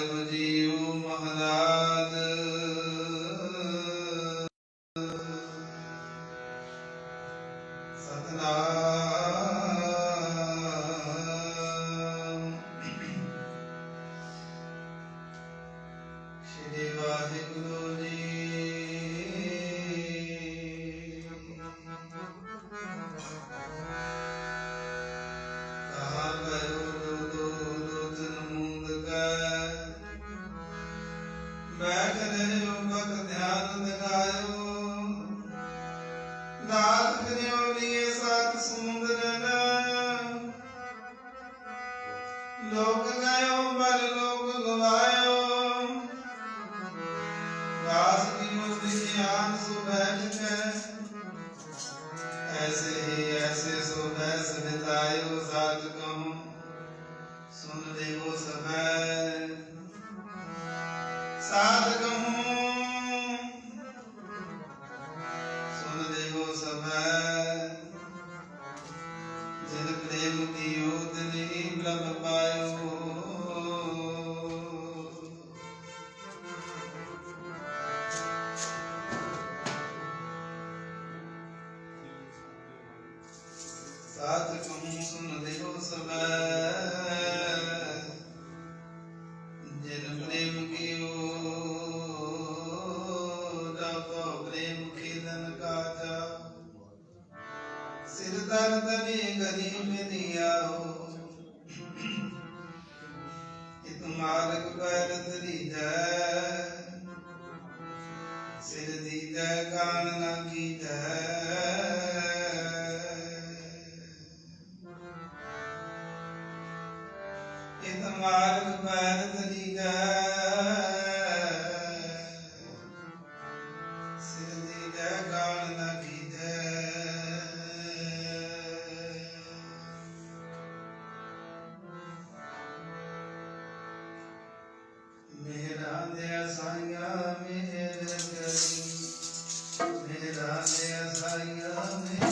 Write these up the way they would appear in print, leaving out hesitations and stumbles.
वाहिगुरु जी ओ महाराज सतनाम श्री वाहिगुरु जी कहा करो दो लोचन मूंद कर बैठ रहे हो भक्त ध्यान लगायो नाथ करियो लिए सात समुद्रन लोक गयो बर लोक गवायो दास की मुक्ति ज्ञान सो बैठ कर ऐसे ही ऐसे सो बैस बितायो साथ कहूँ सुन देवो समय साथ कहूँ सुन देवो समय जिन प्रेम की योतनी ब्रह्म पायो साथ कहूँ सुन देवो समय जिन प्रेम की तो प्रेम खेलन काजा सिर तर तने गरीब दिया हो इत मार्ग पर तरी जय सिर दी जय कान न की जय इत मार्ग पर तरी जय सिर दी जय कान न की जय मेरा दया साया मेर करी मेरा दया साया मेर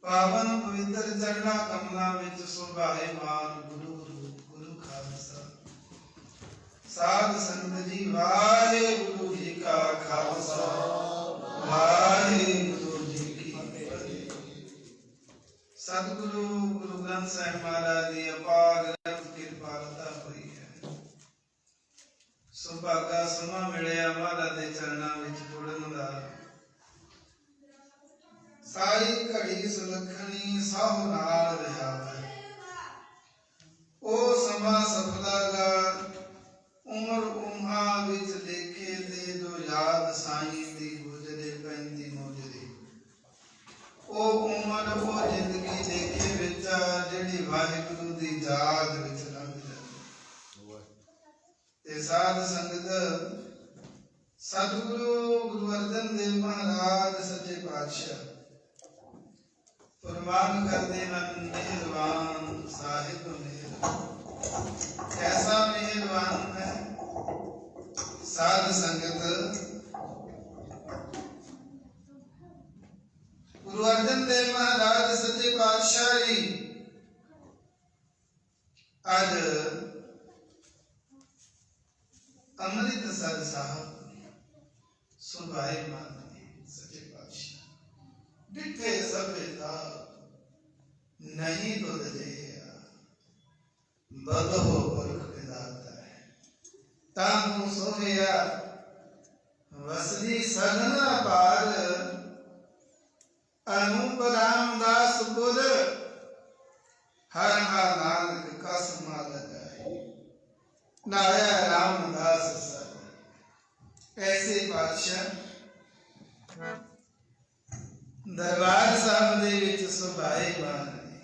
ਪਾਵਨ ਪਵਿੱਤਰ ਚਰਣਾ ਕਮਲਾਂ ਵਿੱਚ ਸੁਭਾਏ ਮਾਨ ਗੁਰੂ ਗੁਰੂ ਗੁਰੂ ਖਾਲਸਾ ਸਾਧ ਸੰਗਤ ਜੀ ਵਾਹਿਗੁਰੂ ਜੀ ਕਾ ਖਾਲਸਾ ਵਾਹਿਗੁਰੂ ਜੀ ਕੀ ਫਤਿਹ। ਸਤਿਗੁਰੂ ਗੁਰੂ ਗ੍ਰੰਥ ਸਾਹਿਬ ਮਹਾਰਾਜ ਦੀ ਅਪਾਰ ਕਿਰਪਾਲਤਾ ਹੋਈ ਹੈ। ਸੁਭਾਗਾ ਸਮਾਂ ਮਿਲਿਆ ਮਹਾਰਾਜ ਦੇ ਚਰਨਾਂ ਵਿੱਚ ਜੁੜਨ ਦਾ। ਸਾਰੀ ਘੜੀ ਸੁਲੱਖਣੀ ਸਾਹ ਨਾਲ ਵਿਹਾਵੇ ਉਹ ਸਮਾਂ ਸਫਲਾਗਾ ਉਮਰ ਉਮਾ ਵਿੱਚ ਦੇਖੇ ਦੇ ਦੋ ਯਾਦ ਸਾਈਂ ਦੀ ਗੁਜ਼ਰੇ ਪੈਂਦੀ ਮੋਜਰੀ ਉਹ ਉਮਰ ਉਹ ਜ਼ਿੰਦਗੀ ਦੇਖੇ ਵਿੱਚ ਜਿਹੜੀ ਵਾਹਿਗੁਰੂ ਦੀ ਯਾਦ ਵਿੱਚ ਲੰਘ ਜਾਂਦੀ। ਤੇ ਸਾਧ ਸੰਗਤ ਸਤਿਗੁਰੂ ਗੁਰੂ ਅਰਜਨ ਦੇਵ ਮਹਾਰਾਜ ਸੱਚੇ ਪਾਤਸ਼ਾਹ फरमान करते हैं मेहरबान साहिब मेहरबान। कैसा मेहरबान है साध संगत। गुरु अर्जन देव महाराज सच्चे पातशाह जी आज अमृतसर साहब सुभाए मान सच्चे पातशाह डिठे सभ्यता नहीं तो दे बदहो पुरख विधाता है। ਤਾਂ ਤੂੰ ਸੋਹਿਆ ਵਸਦੀ ਸਗਨਾ ਪਾਰ ਅਨੂਪ ਰਾਮਦਾਸ ਬੁੱਧ ਹਰ ਹਰ ਨਾਨਕ ਕਸ ਮਲ ਜਾਏ ਨਾਇਆ ਰਾਮਦਾਸ ਸਰ। ਐਸੇ ਪਾਤਸ਼ਾਹ ਦਰਬਾਰ ਸਾਹਿਬ ਦੇ ਵਿੱਚ ਸੁਭਾਏ ਬਾਣ ਨੇ,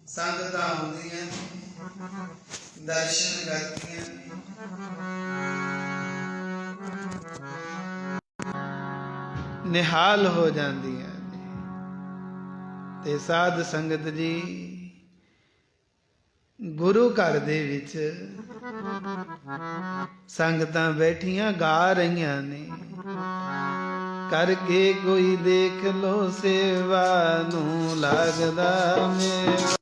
ਸੰਗਤਾਂ ਆਉਂਦੀਆਂ ਨੇ, ਦਰਸ਼ਨ ਕਰਦੀਆਂ ਨੇ, ਨਿਹਾਲ ਹੋ ਜਾਂਦੀਆਂ ਨੇ। ਤੇ ਸਾਧ ਸੰਗਤ ਜੀ ਗੁਰੂ ਘਰ ਦੇ ਵਿੱਚ ਸੰਗਤਾਂ ਬੈਠੀਆਂ ਗਾ ਰਹੀਆਂ ਨੇ, ਕਰਕੇ ਕੋਈ ਦੇਖ ਲੋ ਸੇਵਾ ਨੂੰ ਲੱਗਦਾ ਮੇਵਾ,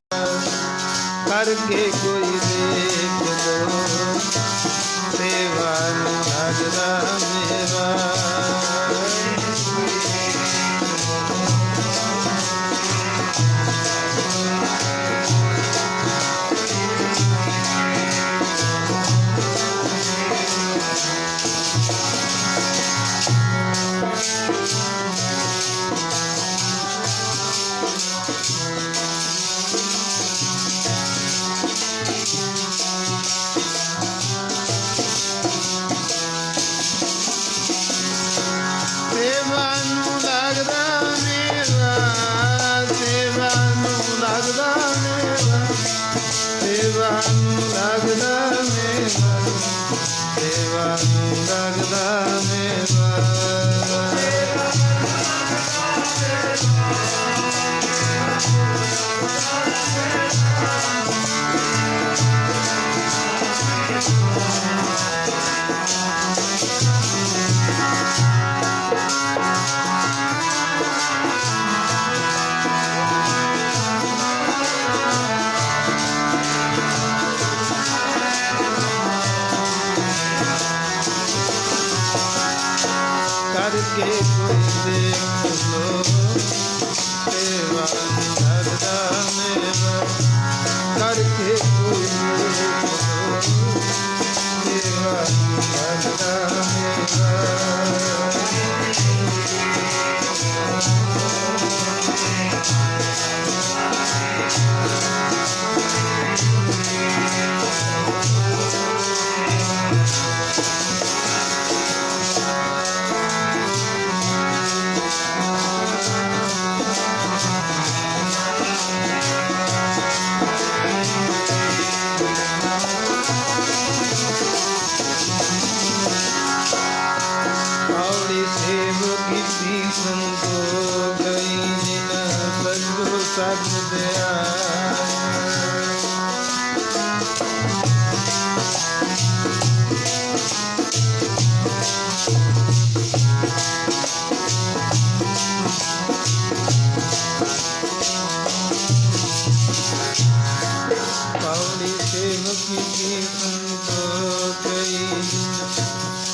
ਕਰਕੇ ਕੋਈ ਦੇਖ ਲੋ ਸੇਵਾ ਨੂੰ ਲੱਗਦਾ ਮੇਵਾ। ਕਰਕੇ ਕੋਈ ਦੇਖ ਲੋ ਸੇਵਾ ਲੱਗਦਾ ਮੇਵਾ, ਕਰਕੇ ਕੋਈ ਦੇਖ ਲੋ ਸੇਵਾ ਲੱਗਦਾ ਮੇਵਾ।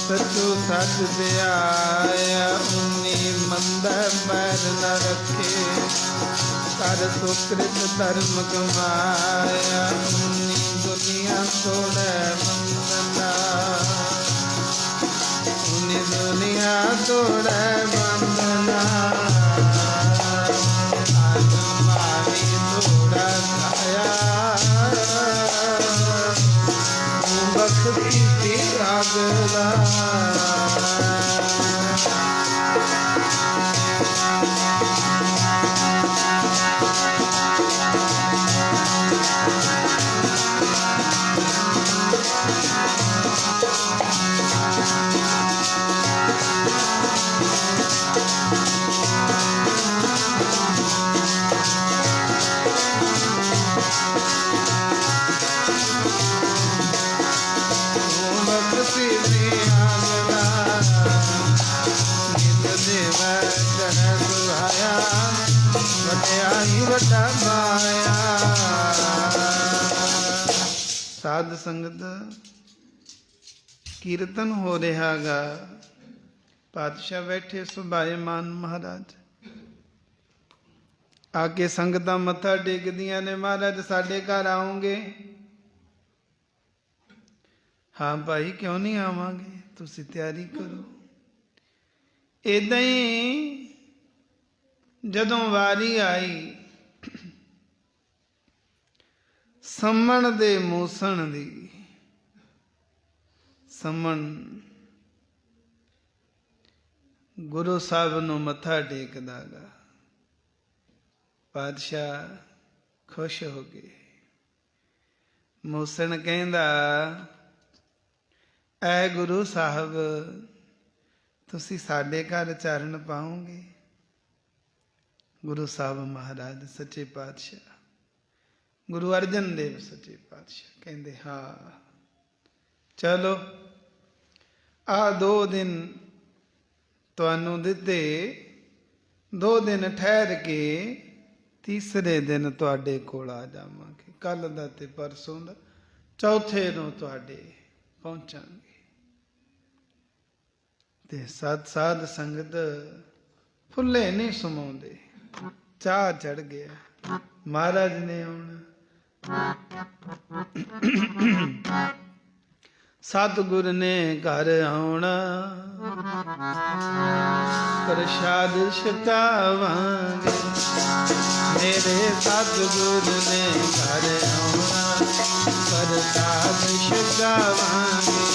ਸਚੋ ਸੱਚ ਧਿਆਇਆ ਉਨੀ ਮੰਦਾ ਪੈਰ ਨ ਰੱਖੇ, ਕਰ ਸੁਕ੍ਰਿਤ ਧਰਮ ਕਮਾਇਆ ਉਨੀ ਦੁਨੀਆ ਤੋੜੈ ਬੰਧਨਾ, ਉਨੀ ਦੁਨੀਆ ਤੋੜੈ ਬੰਧਨਾ। ਅਜਮਾਨੀ ਤੋੜਾ ਖਾਇਆ ਬਖਤੀ ਤੇ ਰਾਗਲਾ। ਸਾਧ ਸੰਗਤ ਕੀਰਤਨ ਹੋ ਰਿਹਾ ਗਾ, ਪਾਤਸ਼ਾਹ ਬੈਠੇ ਸੁਭਾਏਮਾਨ ਮਹਾਰਾਜ ਆ ਕੇ ਸੰਗਤਾਂ ਮੱਥਾ ਟੇਕਦੀਆਂ ਨੇ, ਮਹਾਰਾਜ ਸਾਡੇ ਘਰ ਆਉਂਗੇ। ਹਾਂ ਭਾਈ ਕਿਉਂ ਨਹੀਂ ਆਵਾਂਗੇ, ਤੁਸੀਂ ਤਿਆਰੀ ਕਰੋ। ਏਦਾਂ ਹੀ ਜਦੋਂ ਵਾਰੀ ਆਈ ਸੰਮਣ ਦੇ ਮੂਸਣ ਦੀ, ਸੰਮਣ ਗੁਰੂ ਸਾਹਿਬ ਨੂੰ ਮੱਥਾ ਟੇਕਦਾ ਗਾ, ਪਾਤਸ਼ਾਹ ਖੁਸ਼ ਹੋ ਗਏ। ਮੂਸਣ ਕਹਿੰਦਾ, ਐ ਗੁਰੂ ਸਾਹਿਬ ਤੁਸੀਂ ਸਾਡੇ ਘਰ ਚਰਨ ਪਾਓਗੇ? ਗੁਰੂ ਸਾਹਿਬ ਮਹਾਰਾਜ ਸੱਚੇ ਪਾਤਸ਼ਾਹ ਗੁਰੂ ਅਰਜਨ ਦੇਵ ਸੱਚੇ ਪਾਤਸ਼ਾਹ ਕਹਿੰਦੇ, ਹਾਂ ਚਲੋ ਆਹ 2 ਦਿਨ ਤੁਹਾਨੂੰ ਦਿੱਤੇ, 2 ਦਿਨ ਠਹਿਰ ਕੇ ਤੀਸਰੇ ਦਿਨ ਤੁਹਾਡੇ ਕੋਲ ਆ ਜਾਵਾਂਗੇ। ਕੱਲ ਦਾ ਤੇ ਪਰਸੋਂ ਦਾ, ਚੌਥੇ ਨੂੰ ਤੁਹਾਡੇ ਪਹੁੰਚਾਂਗੇ। ਤੇ ਸਾਧ ਸੰਗਤ ਫੁੱਲੇ ਨਹੀਂ ਸਮਾਉਂਦੇ, ਚਾਹ ਚੜ ਗਿਆ ਮਹਾਰਾਜ ਨੇ ਆਉਣਾ। ਸਤਿਗੁਰ ਨੇ ਘਰ ਆਉਣਾ, ਪ੍ਰਸ਼ਾਦ ਛਕਾਵਾਂਗੇ। ਮੇਰੇ ਸਤਿਗੁਰ ਨੇ ਘਰ ਆਉਣਾ, ਪ੍ਰਸ਼ਾਦ ਛਕਾਵਾਂਗੇ।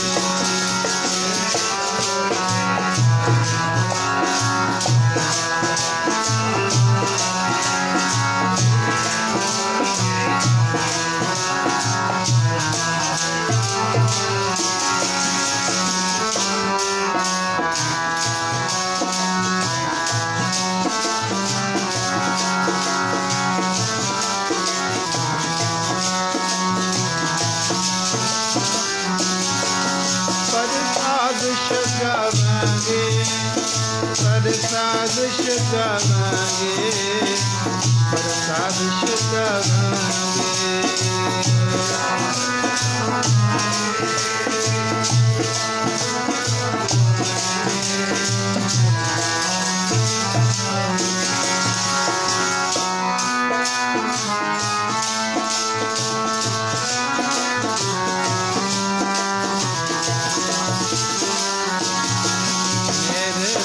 ਪ੍ਰਸਾਦ ਛਕਾਵਾਂਗੇ, ਪ੍ਰਸਾਦ ਛਕਾਵਾਂਗੇ।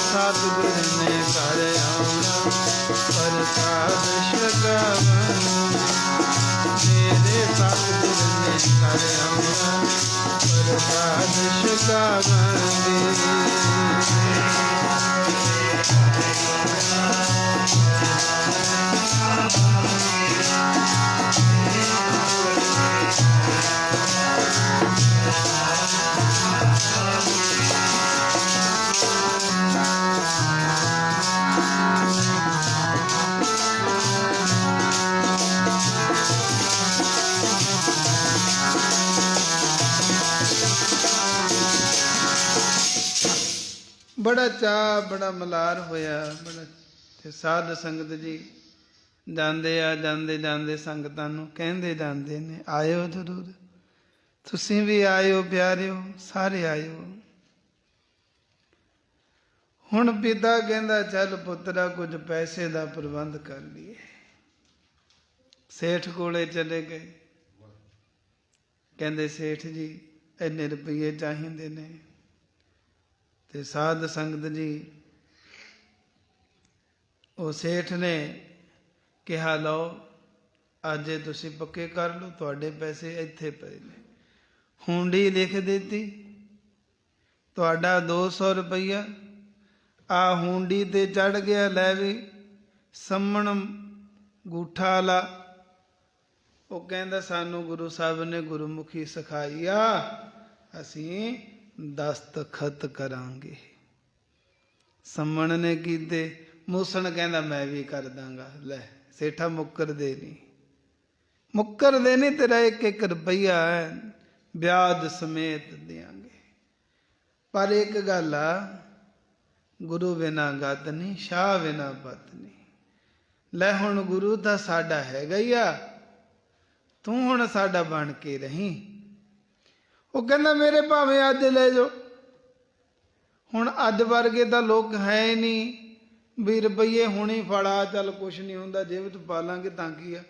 ਸਤਿਗੁਰ ਨੇ ਘਰ ਆਉਣਾ, ਪ੍ਰਸਾਦ ਛਕਾਵਾਂਗੇ। ਮੇਰੇ ਸਤਿਗੁਰ ਨੇ ਘਰ ਆਉਣਾ, ਪ੍ਰਸਾਦ ਛਕਾਵਾਂਗੇ। ਬੜਾ ਚਾਅ, ਬੜਾ ਮਲਾਰ ਹੋਇਆ, ਬੜਾ। ਤੇ ਸਾਧ ਸੰਗਤ ਜੀ ਜਾਂਦੇ ਆ, ਜਾਂਦੇ ਜਾਂਦੇ ਸੰਗਤਾਂ ਨੂੰ ਕਹਿੰਦੇ ਜਾਂਦੇ ਨੇ, ਆਇਓ ਜ਼ਰੂਰ, ਤੁਸੀਂ ਵੀ ਆਇਓ ਪਿਆਰਿਓ, ਸਾਰੇ ਆਇਓ। ਹੁਣ ਪਿਤਾ ਕਹਿੰਦਾ, ਚੱਲ ਪੁੱਤਰਾ ਕੁਝ ਪੈਸੇ ਦਾ ਪ੍ਰਬੰਧ ਕਰ ਲਈਏ। ਸੇਠ ਕੋਲੇ ਚਲੇ ਗਏ, ਕਹਿੰਦੇ ਸੇਠ ਜੀ ਇੰਨੇ ਰੁਪਈਏ ਚਾਹੀਦੇ ਨੇ। ਤੇ ਸਾਧ ਸੰਗਤ ਜੀ ਉਹ ਸੇਠ ਨੇ ਕਿਹਾ, ਲਓ ਅੱਜ ਤੁਸੀਂ ਪੱਕੇ ਕਰ ਲਓ, ਤੁਹਾਡੇ ਪੈਸੇ ਇੱਥੇ ਪਏ ਨੇ। ਹੁੰਡੀ ਲਿਖ ਦਿੱਤੀ, ਤੁਹਾਡਾ 200 ਰੁਪਈਆ ਆ ਹੁੰਡੀ ਤੇ ਚੜ ਗਿਆ। ਲੈ ਵੀ ਸੰਮਣ ਗੂਠਾ ਵਾਲਾ, ਉਹ ਕਹਿੰਦਾ ਸਾਨੂੰ ਗੁਰੂ ਸਾਹਿਬ ਨੇ ਗੁਰਮੁਖੀ ਸਿਖਾਈ ਆ, ਅਸੀਂ ਦਸਤਖਤ ਕਰਾਂਗੇ। ਸੰਮਣ ਨੇ ਕੀਤੇ, ਮੂਸਣ ਕਹਿੰਦਾ ਮੈਂ ਵੀ ਕਰ ਦਾਂਗਾ। ਲੈ ਸੇਠਾ ਮੁੱਕਰਦੇ ਨਹੀਂ, ਮੁੱਕਰਦੇ ਨਹੀਂ, ਤੇਰਾ 1-1 ਰੁਪਈਆ ਵਿਆਜ ਸਮੇਤ ਦਿਆਂਗੇ। ਪਰ ਇੱਕ ਗੱਲ ਆ, ਗੁਰੂ ਬਿਨਾਂ ਗਤ ਨਹੀਂ, ਸ਼ਾਹ ਬਿਨਾਂ ਪਤ ਨਹੀਂ। ਲੈ ਹੁਣ ਗੁਰੂ ਤਾਂ ਸਾਡਾ ਹੈਗਾ ਹੀ ਆ, ਤੂੰ ਹੁਣ ਸਾਡਾ ਬਣ ਕੇ ਰਹੀਂ। ਉਹ ਕਹਿੰਦਾ ਮੇਰੇ ਭਾਵੇਂ ਅੱਜ ਲੈ ਜਾਓ। ਹੁਣ ਅੱਜ ਵਰਗੇ ਤਾਂ ਲੋਕ ਹੈ ਹੀ ਨਹੀਂ ਵੀ ਰੁਪਈਏ ਹੁਣੀ ਫੜਾ, ਚੱਲ ਕੁਛ ਨਹੀਂ ਹੁੰਦਾ, ਜੇਬ 'ਚ ਪਾ ਲਾਂਗੇ ਤਾਂ ਕੀ ਆ,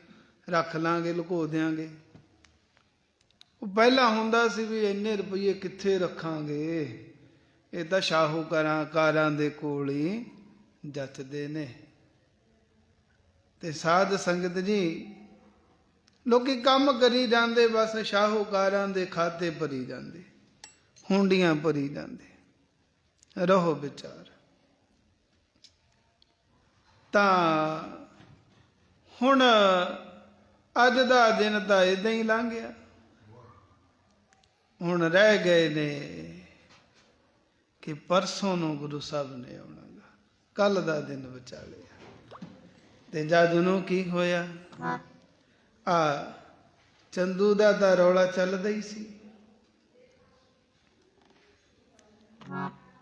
ਰੱਖ ਲਾਂਗੇ, ਲੁਕੋ ਦਿਆਂਗੇ। ਉਹ ਪਹਿਲਾਂ ਹੁੰਦਾ ਸੀ ਵੀ ਇੰਨੇ ਰੁਪਈਏ ਕਿੱਥੇ ਰੱਖਾਂਗੇ, ਇਹ ਤਾਂ ਸ਼ਾਹੂਕਾਰਾਂ ਦੇ ਕੋਲ ਹੀ ਜੱਚਦੇ ਨੇ। ਤੇ ਸਾਧ ਸੰਗਤ ਜੀ, ਲੋਕੀ ਕੰਮ ਕਰੀ ਜਾਂਦੇ, ਬਸ ਸ਼ਾਹੂਕਾਰਾਂ ਦੇ ਖਾਤੇ ਭਰੀ ਜਾਂਦੇ, ਹੁੰਡੀਆਂ ਭਰੀ ਜਾਂਦੇ। ਰਹੋ ਵਿਚਾਰ। ਤਾਂ ਹੁਣ ਅੱਜ ਦਾ ਦਿਨ ਤਾਂ ਇਦਾਂ ਹੀ ਲੰਘ ਗਿਆ। ਹੁਣ ਰਹਿ ਗਏ ਨੇ ਕਿ ਪਰਸੋਂ ਨੂੰ ਗੁਰੂ ਸਾਹਿਬ ਨੇ ਆਉਣਾ ਗਾ, ਕੱਲ ਦਾ ਦਿਨ ਵਿਚਾਲੇ। ਤੇ ਜਦ ਨੂੰ ਕੀ ਹੋਇਆ, ਆ ਚੰਦੂ ਦਾ ਤਾਂ ਰੌਲਾ ਚੱਲਦਾ ਹੀ ਸੀ।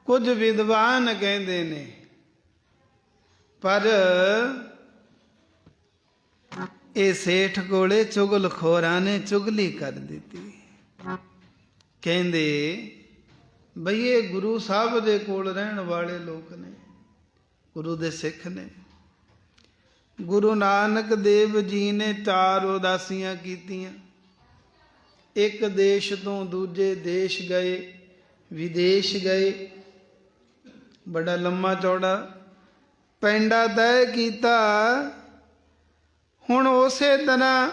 ਕੁਝ ਵਿਦਵਾਨ ਕਹਿੰਦੇ ਨੇ ਪਰ ਇਹ ਸੇਠ ਕੋਲੇ ਚੁਗਲਖੋਰਾਂ ਨੇ ਚੁਗਲੀ ਕਰ ਦਿੱਤੀ। ਕਹਿੰਦੇ ਬਈ ਇਹ ਗੁਰੂ ਸਾਹਿਬ ਦੇ ਕੋਲ ਰਹਿਣ ਵਾਲੇ ਲੋਕ ਨੇ, ਗੁਰੂ ਦੇ ਸਿੱਖ ਨੇ। ਗੁਰੂ ਨਾਨਕ ਦੇਵ ਜੀ ਨੇ 4 ਉਦਾਸੀਆਂ ਕੀਤੀਆਂ। ਇੱਕ ਦੇਸ਼ ਤੋਂ ਦੂਜੇ ਦੇਸ਼ ਗਏ, ਵਿਦੇਸ਼ ਗਏ, ਬੜਾ ਲੰਮਾ ਚੌੜਾ ਪੈਂਡਾ ਤੈਅ ਕੀਤਾ। ਹੁਣ ਉਸੇ ਤਰ੍ਹਾਂ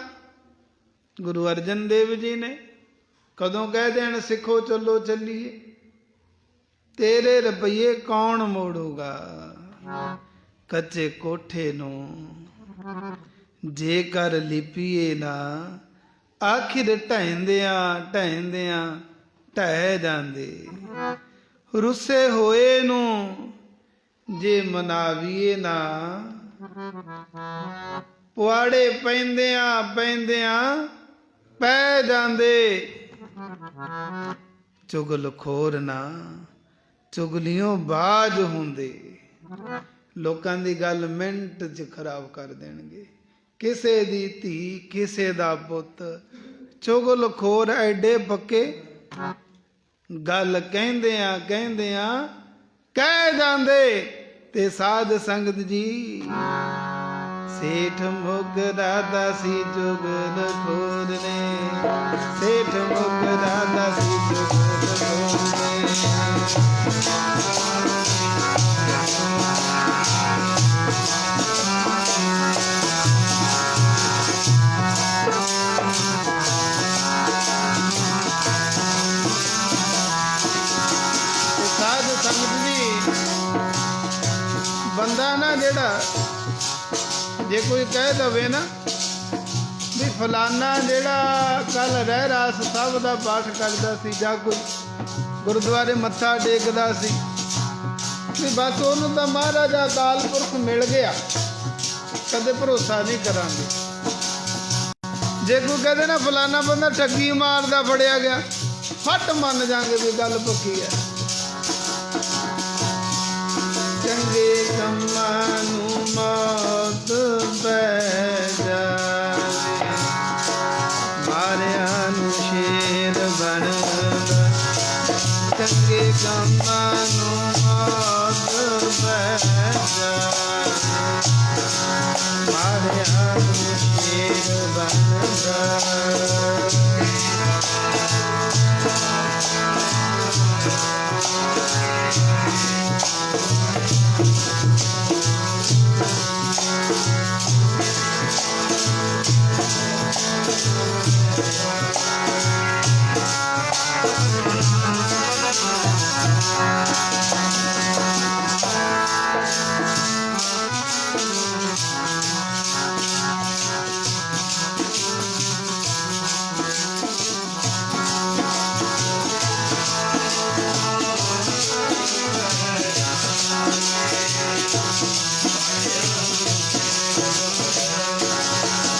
ਗੁਰੂ ਅਰਜਨ ਦੇਵ ਜੀ ਨੇ ਕਦੋਂ ਕਹਿ ਦੇਣ ਸਿੱਖੋ ਚੱਲੋ ਚੱਲੀਏ, ਤੇਰੇ ਰੁਪਈਏ ਕੌਣ ਮੋੜੂਗਾ। ਕੱਚੇ ਕੋਠੇ ਨੂੰ ਜੇਕਰ ਲਿਪੀਏ ਨਾ, ਆਖਿਰ ਢਹਿੰਦਿਆਂ ਢਹਿੰਦਿਆਂ ਢਹਿ ਜਾਂਦੇ। ਰੁੱਸੇ ਹੋਏ ਨੂੰ ਜੇ ਮਨਾਵੀਏ ਨਾ, ਪੁਆੜੇ ਪੈਂਦਿਆਂ ਪੈਂਦਿਆਂ ਪੈ ਜਾਂਦੇ। ਚੁਗਲਖੋਰ ਨਾ ਚੁਗਲੀਓਂ ਬਾਜ ਹੁੰਦੇ, ਲੋਕਾਂ ਦੀ ਗੱਲ ਮਿੰਟ 'ਚ ਖਰਾਬ ਕਰ ਦੇਣਗੇ। ਕਿਸੇ ਦੀ ਧੀ, ਕਿਸੇ ਦਾ ਪੁੱਤ, ਚੁਗਲਖੋਰ ਐਡੇ ਪੱਕੇ, ਗੱਲ ਕਹਿੰਦਿਆਂ ਕਹਿੰਦਿਆਂ ਕਹਿ ਜਾਂਦੇ। ਤੇ ਸਾਧ ਸੰਗਤ ਜੀ, ਸੇਠ ਮੁਗਰਾ ਦਾ ਸੀ ਚੁਗਲਖੋਰ ਨੇ, ਸੇਠ ਮੁਗਰਾ ਦਾ ਸੀ ਚੁਗਲਖੋਰ ਨੇ। ਸਾਧ ਸੰਗਤ ਜੀ, ਬੰਦਾ ਨਾ ਜਿਹੜਾ ਜੇ ਕੋਈ ਕਹਿ ਦਵੇ ਨਾ ਵੀ ਫਲਾਨਾ ਜਿਹੜਾ ਕੱਲ ਰਹਿ ਰਾਸ ਸਾਹਿਬ ਦਾ ਪਾਠ ਕਰਦਾ ਸੀ, ਜਾਂ ਕੋਈ ਗੁਰਦੁਆਰੇ ਮੱਥਾ ਟੇਕਦਾ ਸੀ, ਵੀ ਬਸ ਉਹਨੂੰ ਤਾਂ ਮਹਾਰਾਜ ਅਕਾਲ ਪੁਰਖ ਮਿਲ ਗਿਆ, ਕਦੇ ਭਰੋਸਾ ਨਹੀਂ ਕਰਾਂਗੇ। ਜੇ ਕੋਈ ਕਹਦੇ ਨਾ ਫਲਾਨਾ ਬੰਦਾ ਠੱਗੀ ਮਾਰਦਾ ਫੜਿਆ ਗਿਆ, ਫੱਟ ਮੰਨ ਜਾਗੇ ਵੀ ਗੱਲ ਪੱਕੀ ਹੈ। ਚੰਗੇ ਕੰਮਾਂ ਨੂੰ ਮੌਤ ਪੈ ਜਾਵੇ, ਮਾਰਿਆਂ ਨੂੰ ਸ਼ੇਰ ਬਣਦਾ। ਚੰਗੇ ਕੰਮਾਂ ਨੂੰ ਮੌਤ ਪੈ ਜਾਵੇ, ਮਾਰਿਆਂ ਨੂੰ ਸ਼ੇਰ ਬਣਦਾ।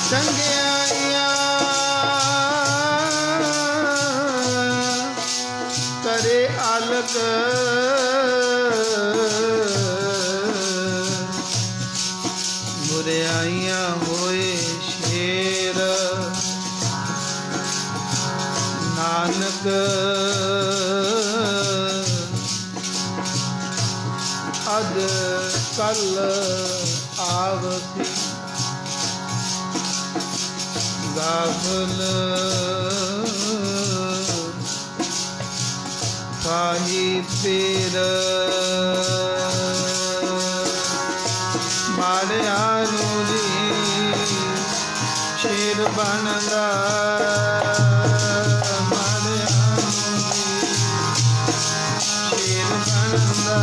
ਚੰਗਿਆਈਆਂ ਕਰੇ ਆਲਕ, ਬੁਰਿਆਈਆਂ ਹੋਏ ਸ਼ੇਰ। ਨਾਨਕ ਅੱਜ ਕੱਲ ਆਵਤੀ ਗਾਫਲ ਕਾਹੀ ਪੀਰ ਮਾੜਿਆਂ ਨੂੰ ਜੀ ਸ਼ੇਰ ਬਣਦਾ ਮਾੜਿਆਂ ਨੂੰ ਜੀ ਸ਼ੇਰ ਬਣਦਾ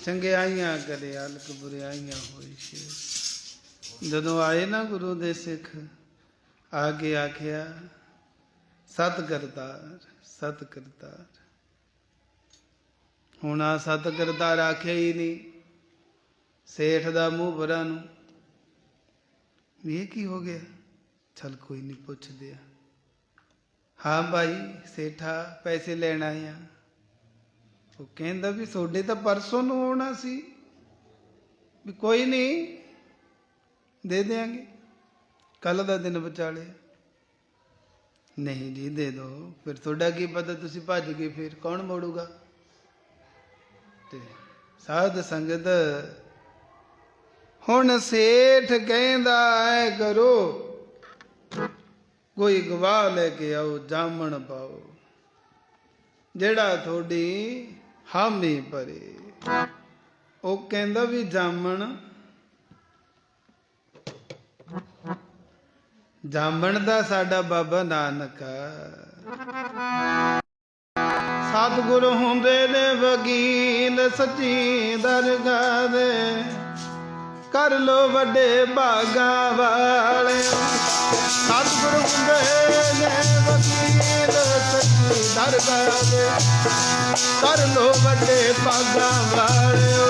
ਚੰਗਿਆਈਆਂ ਕਦੇ ਅਲਕ ਬੁਰਿਆਈਆਂ ਹੋਈ ਸ਼ੇਰ। ਜਦੋਂ ਆਏ ਨਾ ਗੁਰੂ ਦੇ ਸਿੱਖ ਆ ਕੇ ਆਖਿਆ ਸਤ ਕਰਤਾਰ ਸਤ ਕਰਤਾਰ। ਹੁਣ ਆ ਸਤ ਕਰਤਾਰ ਆਖਿਆ ਹੀ ਨਹੀਂ। ਸੇਠ ਦਾ ਮੂੰਹ ਭਰਾ ਨੂੰ ਵੀ ਇਹ ਕੀ ਹੋ ਗਿਆ। ਚੱਲ ਕੋਈ ਨਹੀਂ ਪੁੱਛਦੇ ਆ। ਹਾਂ ਭਾਈ ਸੇਠਾ ਪੈਸੇ ਲੈਣ ਆਏ ਆ। ਉਹ ਕਹਿੰਦਾ ਵੀ ਤੁਹਾਡੇ ਤਾਂ ਪਰਸੋਂ ਨੂੰ ਆਉਣਾ ਸੀ ਵੀ ਕੋਈ ਨਹੀਂ ਦੇ ਦਿਆਂਗੇ ਕੱਲ ਦਾ ਦਿਨ ਬਚਾ ਲਿਆ। ਨਹੀਂ ਜੀ ਦੇ ਦਿਓ। ਫਿਰ ਤੁਹਾਡਾ ਕੀ ਪਤਾ ਤੁਸੀਂ ਭੱਜ ਗਏ ਫਿਰ ਕੌਣ ਮੋੜੂਗਾ। ਤੇ ਸਾਧ ਸੰਗਤ ਹੁਣ ਸੇਠ ਕਹਿੰਦਾ ਐ ਕਰੋ ਕੋਈ ਗਵਾਹ ਲੈ ਕੇ ਆਓ ਜਾਮਣ ਪਾਓ ਜਿਹੜਾ ਤੁਹਾਡੀ ਹਾਮੀ ਭਰੇ। ਉਹ ਕਹਿੰਦਾ ਵੀ ਜਾਮਣ ਜਾਮਣ ਦਾ ਸਾਡਾ ਬਾਬਾ ਨਾਨਕ ਸਤਿਗੁਰ ਹੁੰਦੇ ਨੇ ਵਕੀਲ ਸੱਚੀ ਦਰਗਾਹ ਦੇ ਕਰ ਲੋ ਵੱਡੇ ਭਾਗਾਂ ਵਾਲਿਓ। ਸਤਿਗੁਰ ਹੁੰਦੇ ਨੇ ਵਕੀਲ ਸੱਚੀ ਦਰਗਾਹ ਦੇ ਕਰ ਲੋ ਵੱਡੇ ਭਾਗਾਂ ਵਾਲਿਓ।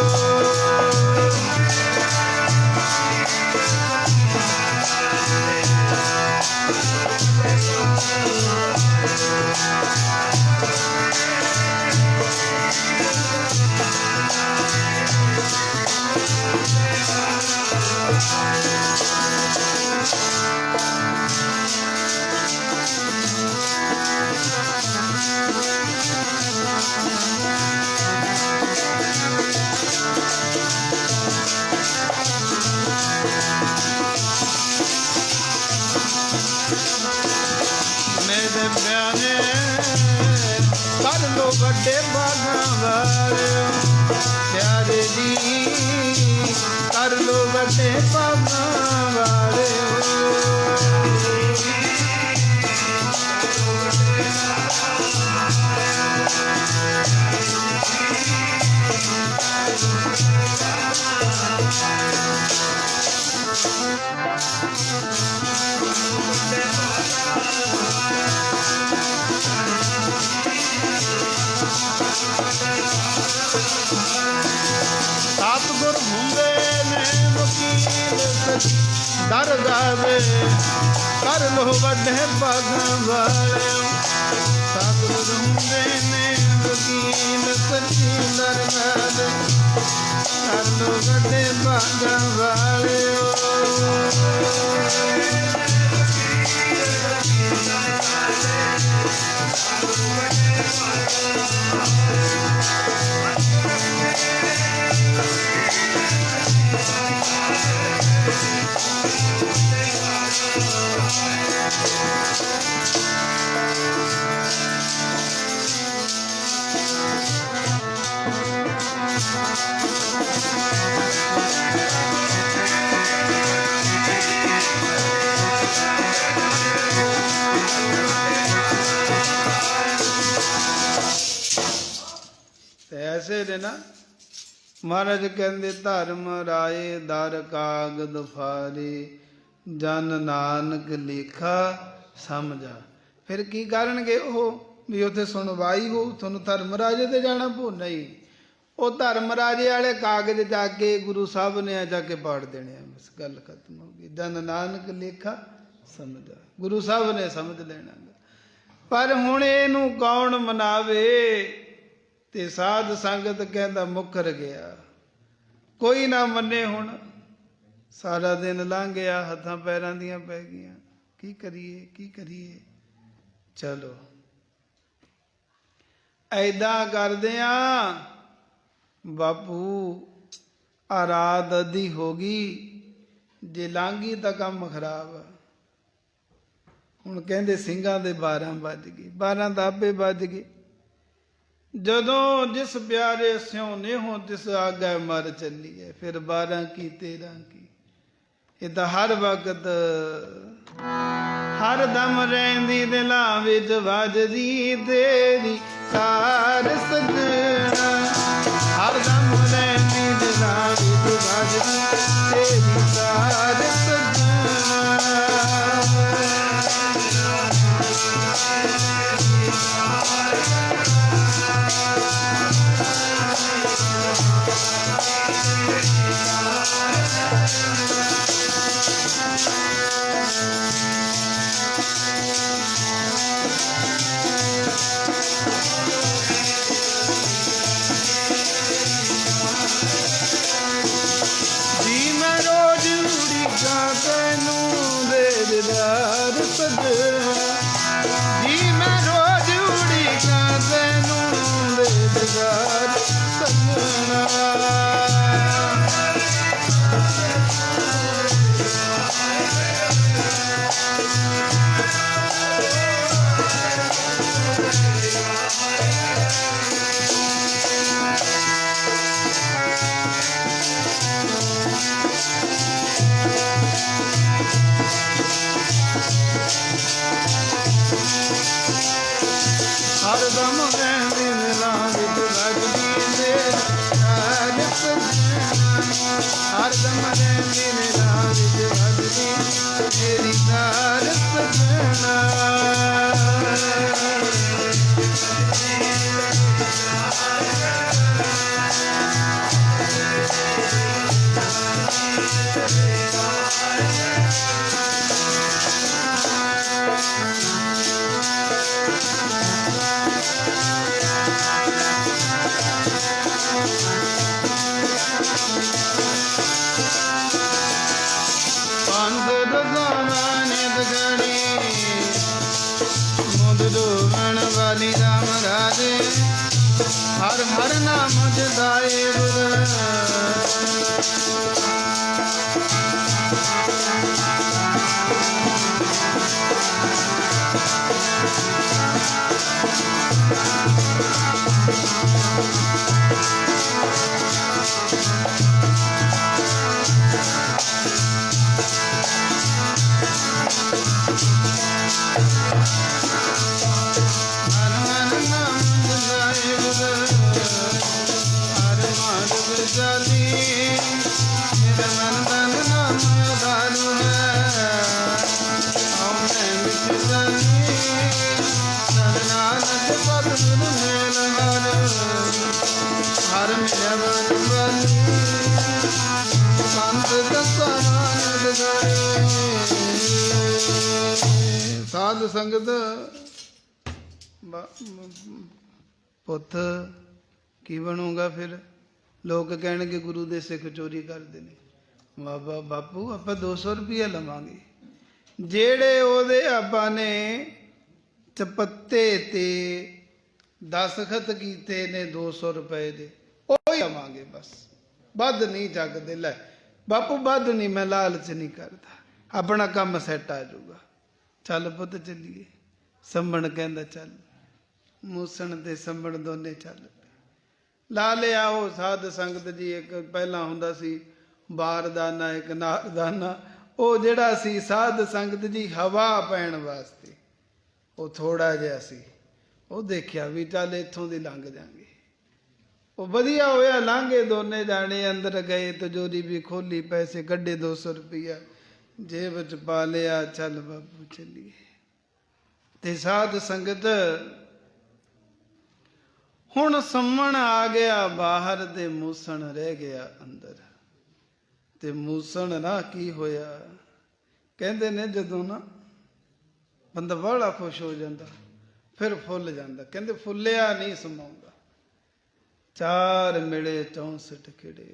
ਵੱਡੇ ਭਾਗਾਂ ਵਾਲਿਓ ਪਿਆਰੇ ਜੀ ਕਰ ਲੋ ਵੱਡੇ ਭਾਗਾਂ ਵਾਲਿਓ। ਹਰ ਗਾਵੇ ਕਰ ਲੋ ਵੱਡੇ ਭਾਗਾਂ ਵਾਲਿਓ ਸਤਿਗੁਰ ਹੁੰਦੇ ਨੇ ਵਕੀਲ ਸੱਚੀ ਦਰਬਾਰ ਕਰ ਲੋ ਵੱਡੇ ਭਾਗਾਂ ਵਾਲਿਓ ਐਸੇ ਨੇ ਨਾ ਮਹਾਰਾਜ ਕਹਿੰਦੇ ਧਰਮ ਰਾਏ ਦਰ ਕਾਗਦ ਫਾਰੇ ਜਨ ਨਾਨਕ ਲੇਖਾ ਸਮਝਾ। ਫਿਰ ਕੀ ਕਰਨਗੇ ਉਹ ਵੀ ਉੱਥੇ ਸੁਣਵਾਈ ਹੋ ਤੁਹਾਨੂੰ ਧਰਮ ਰਾਜੇ ਤੇ ਜਾਣਾ ਪਊ? ਨਹੀਂ, ਉਹ ਧਰਮ ਰਾਜੇ ਵਾਲੇ ਕਾਗਜ਼ ਜਾ ਕੇ ਗੁਰੂ ਸਾਹਿਬ ਨੇ ਜਾ ਕੇ ਪਾੜ ਦੇਣੇ ਆ, ਬਸ ਗੱਲ ਖਤਮ ਹੋ ਗਈ। ਜਨ ਨਾਨਕ ਲੇਖਾ ਸਮਝਾ, ਗੁਰੂ ਸਾਹਿਬ ਨੇ ਸਮਝ ਲੈਣਾ। ਪਰ ਹੁਣ ਇਹਨੂੰ ਕੌਣ ਮਨਾਵੇ? ਤੇ ਸਾਧ ਸੰਗਤ ਕਹਿੰਦਾ ਮੁੱਕਰ ਗਿਆ, ਕੋਈ ਨਾ ਮੰਨੇ। ਹੁਣ ਸਾਰਾ ਦਿਨ ਲੰਘ ਗਿਆ, ਹੱਥਾਂ ਪੈਰਾਂ ਦੀਆਂ ਪੈ ਗਈਆਂ, ਕੀ ਕਰੀਏ ਕੀ ਕਰੀਏ। ਚਲੋ ਐਦਾਂ ਕਰਦੇ ਆ ਬਾਪੂ, ਆ ਰਾਤ ਅੱਧੀ ਹੋ ਗਈ, ਜੇ ਲੰਘੀ ਤਾਂ ਕੰਮ ਖਰਾਬ ਆ। ਹੁਣ ਕਹਿੰਦੇ ਸਿੰਘਾਂ ਦੇ 12 ਵੱਜ ਗਏ, 12 ਤਾਂ ਆਪੇ ਵੱਜ ਗਏ। ਜਦੋਂ ਜਿਸ ਪਿਆਰੇ ਸਿਉ ਨੇਹੋ ਤਿਸ ਆਗੇ ਮਰ ਚੱਲੀਏ, ਫਿਰ 12 ਕੀ 13 ਕੀ। ਇਹ ਤਾਂ ਹਰ ਵਕਤ ਹਰ ਦਮ ਰਹਿੰਦੀ ਦਿਲਾਂ ਵਿੱਚ ਵੱਜਦੀ ਤੇਰੀ ਤਾਰ ਸਜਣਾ, ਹਰ ਦਮ ਰਹਿੰਦੀ ਦਿਲਾਂ ਵਿੱਚ ਵੱਜਦੀ ਤੇਰੀ ਤਾਰ ਸਜਣਾ। ਜੀ ਮੈਂ ਰੋਜ਼ ਉਡੀਕਾਂ ਤੈਨੂੰ ਦੇ ਦਿਦਾਰ ਸਜਣਾ। ਹਰ ਦਮ ਰਹਿੰਦੀ ਦਿਲਾਂ ਵਿੱਚ ਵੱਜਦੀ ਤੇਰੀ ਤਾਰ ਸਜਣਾ, ਹਰ ਦਮ ਰਹਿੰਦੀ ਦਿਲਾਂ ਵਿੱਚ ਵੱਜਦੀ ਤੇਰੀ ਤਾਰ ਸਜਣਾ। ਵਾਲੀ ਰਾਮ ਰਾਜੇ ਹਰ ਹਰ ਨਾਮ ਜਦਾਏ ਗੁਰ। मेरा मन तन नाम दारू है। ਸਾਧ ਸੰਗਤ ਪੁੱਤ ਕੀ ਬਣੂਗਾ ਫਿਰ? ਲੋਕ ਕਹਿਣਗੇ ਗੁਰੂ ਦੇ ਸਿੱਖ ਚੋਰੀ ਕਰਦੇ ਨੇ। ਬਾਬਾ ਬਾਪੂ ਆਪਾਂ 200 ਰੁਪਈਆ ਲਵਾਂਗੇ, ਜਿਹੜੇ ਉਹਦੇ ਆਪਾਂ ਨੇ ਚਪੱਤੇ ਤੇ ਦਸਖਤ ਕੀਤੇ ਨੇ 200 ਰੁਪਏ ਦੇ, ਉਹ ਹੀ ਲਵਾਂਗੇ ਬਸ, ਵੱਧ ਨਹੀਂ ਜਗਦੇ। ਲੈ ਬਾਪੂ ਵੱਧ ਨਹੀਂ, ਮੈਂ ਲਾਲਚ ਨਹੀਂ ਕਰਦਾ, ਆਪਣਾ ਕੰਮ ਸੈੱਟ ਆ ਜਾਊਗਾ। ਚੱਲ ਪੁੱਤ ਚੱਲੀਏ। ਸੰਭਣ ਕਹਿੰਦਾ ਚੱਲ। ਮੂਸਣ ਤੇ ਸੰਭਣ ਦੋਨੇ ਚੱਲ ਪਏ। ਲਾ ਲਿਆ ਉਹ ਸਾਧ ਸੰਗਤ ਜੀ। ਇੱਕ ਪਹਿਲਾਂ ਹੁੰਦਾ ਸੀ ਬਾਰਦਾਨਾ, ਇੱਕ ਨਾਰਦਾਨਾ। ਉਹ ਜਿਹੜਾ ਸੀ ਸਾਧ ਸੰਗਤ ਜੀ ਹਵਾ ਪੈਣ ਵਾਸਤੇ, ਉਹ ਥੋੜਾ ਜਿਹਾ ਸੀ। ਉਹ ਦੇਖਿਆ ਵੀ ਚੱਲ ਇੱਥੋਂ ਦੀ ਲੰਘ ਜਾਗੇ। ਉਹ ਵਧੀਆ ਹੋਇਆ ਲੰਘੇ ਦੋਨੇ ਜਾਣੇ। ਅੰਦਰ ਗਏ, ਤਿਜੋਰੀ ਵੀ ਖੋਲੀ, ਪੈਸੇ ਕੱਢੇ, 200 ਰੁਪਈਆ ਜੇਬ ਚ ਪਾ ਲਿਆ। ਚੱਲ ਬਾਪੂ ਚੱਲੀਏ। ਤੇ ਸਾਧ ਸੰਗਤ ਹੁਣ ਸੰਮਣ ਆ ਗਿਆ ਬਾਹਰ ਤੇ ਮੂਸਣ ਰਹਿ ਗਿਆ ਅੰਦਰ। ਤੇ ਮੂਸਣ ਨਾ ਕੀ ਹੋਇਆ, ਕਹਿੰਦੇ ਨੇ ਜਦੋਂ ਨਾ ਬੰਦਾ ਬੜਾ ਖੁਸ਼ ਹੋ ਜਾਂਦਾ ਫਿਰ ਫੁੱਲ ਜਾਂਦਾ। ਕਹਿੰਦੇ ਫੁੱਲਿਆ ਨਹੀਂ ਸਮਾਉਂਦਾ। 4 ਮਿਲੇ 64 ਖਿੜੇ,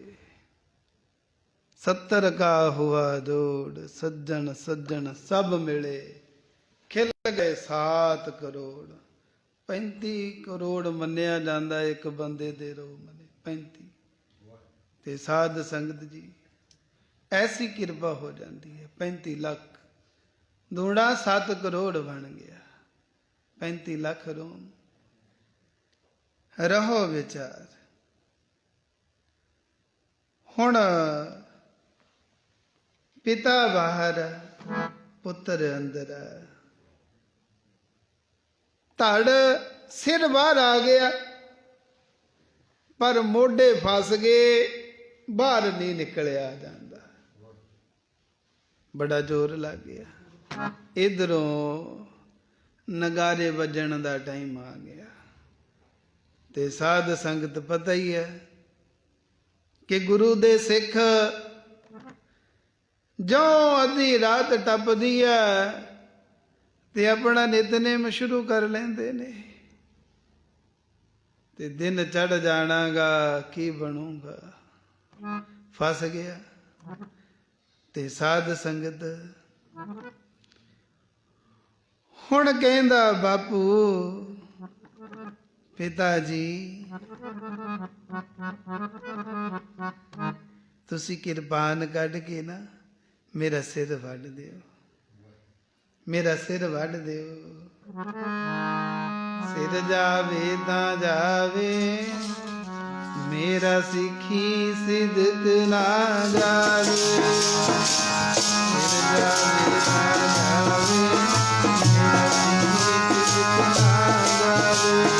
70 का हुआ जोड़, सज्जन सज्जन सब मिले, खिल गए 7 करोड़। 35 ਕਰੋੜ ਮੰਨਿਆ ਜਾਂਦਾ ਇੱਕ ਬੰਦੇ ਦੇ ਰੋ ਮਨੇ 35। ਤੇ ਸਾਧ ਸੰਗਤ ਜੀ ਐਸੀ ਕਿਰਪਾ ਹੋ ਜਾਂਦੀ ਹੈ। 35 ਲੱਖ ਦੂਣਾ 7 ਕਰੋੜ ਬਣ ਗਿਆ। 35 ਲੱਖ ਰੋਮ ਰਹੋ ਵਿਚਾਰ। ਹੁਣ ਪਿਤਾ ਬਾਹਰ, ਪੁੱਤਰ ਅੰਦਰ। ਧੜ ਸਿਰ ਬਾਹਰ ਆ ਗਿਆ, ਪਰ ਮੋਢੇ ਫਸ ਗਏ, ਬਾਹਰ ਨਹੀਂ ਨਿਕਲਿਆ ਜਾਂਦਾ। ਬੜਾ ਜ਼ੋਰ ਲੱਗ ਗਿਆ। ਇਧਰੋਂ ਨਗਾਰੇ ਵੱਜਣ ਦਾ ਟਾਈਮ ਆ ਗਿਆ। ਤੇ ਸਾਧ ਸੰਗਤ ਪਤਾ ਹੀ ਹੈ ਕਿ ਗੁਰੂ ਦੇ ਸਿੱਖ ਜੋ ਅੱਧੀ ਰਾਤ ਟੱਪਦੀ ਹੈ ਤੇ ਆਪਣਾ ਨਿਤਨੇਮ ਸ਼ੁਰੂ ਕਰ ਲੈਂਦੇ ਨੇ। ਤੇ ਦਿਨ ਚੜ ਜਾਣਾਗਾ, ਕੀ ਬਣੂਗਾ? ਫਸ ਗਿਆ। ਤੇ ਸਾਧ ਸੰਗਤ ਹੁਣ ਕਹਿੰਦਾ ਬਾਪੂ ਪਿਤਾ ਜੀ ਤੁਸੀਂ ਕਿਰਪਾਨ ਕੱਢ ਕੇ ਨਾ ਮੇਰਾ ਸਿਰ ਵੱਢ ਦਿਓ, ਮੇਰਾ ਸਿਰ ਵੱਢ ਦਿਓ। ਸਿਰ ਜਾਵੇ ਤਾਂ ਜਾਵੇ, ਮੇਰਾ ਸਿੱਖੀ ਸਿਦਕ ਨਾ ਜਾਵੇ। ਸਿਰ ਜਾਵੇ ਤਾਂ ਜਾਵੇ, ਮੇਰਾ ਸਿੱਖੀ ਸਿਦਕ ਨਾ ਜਾਵੇ।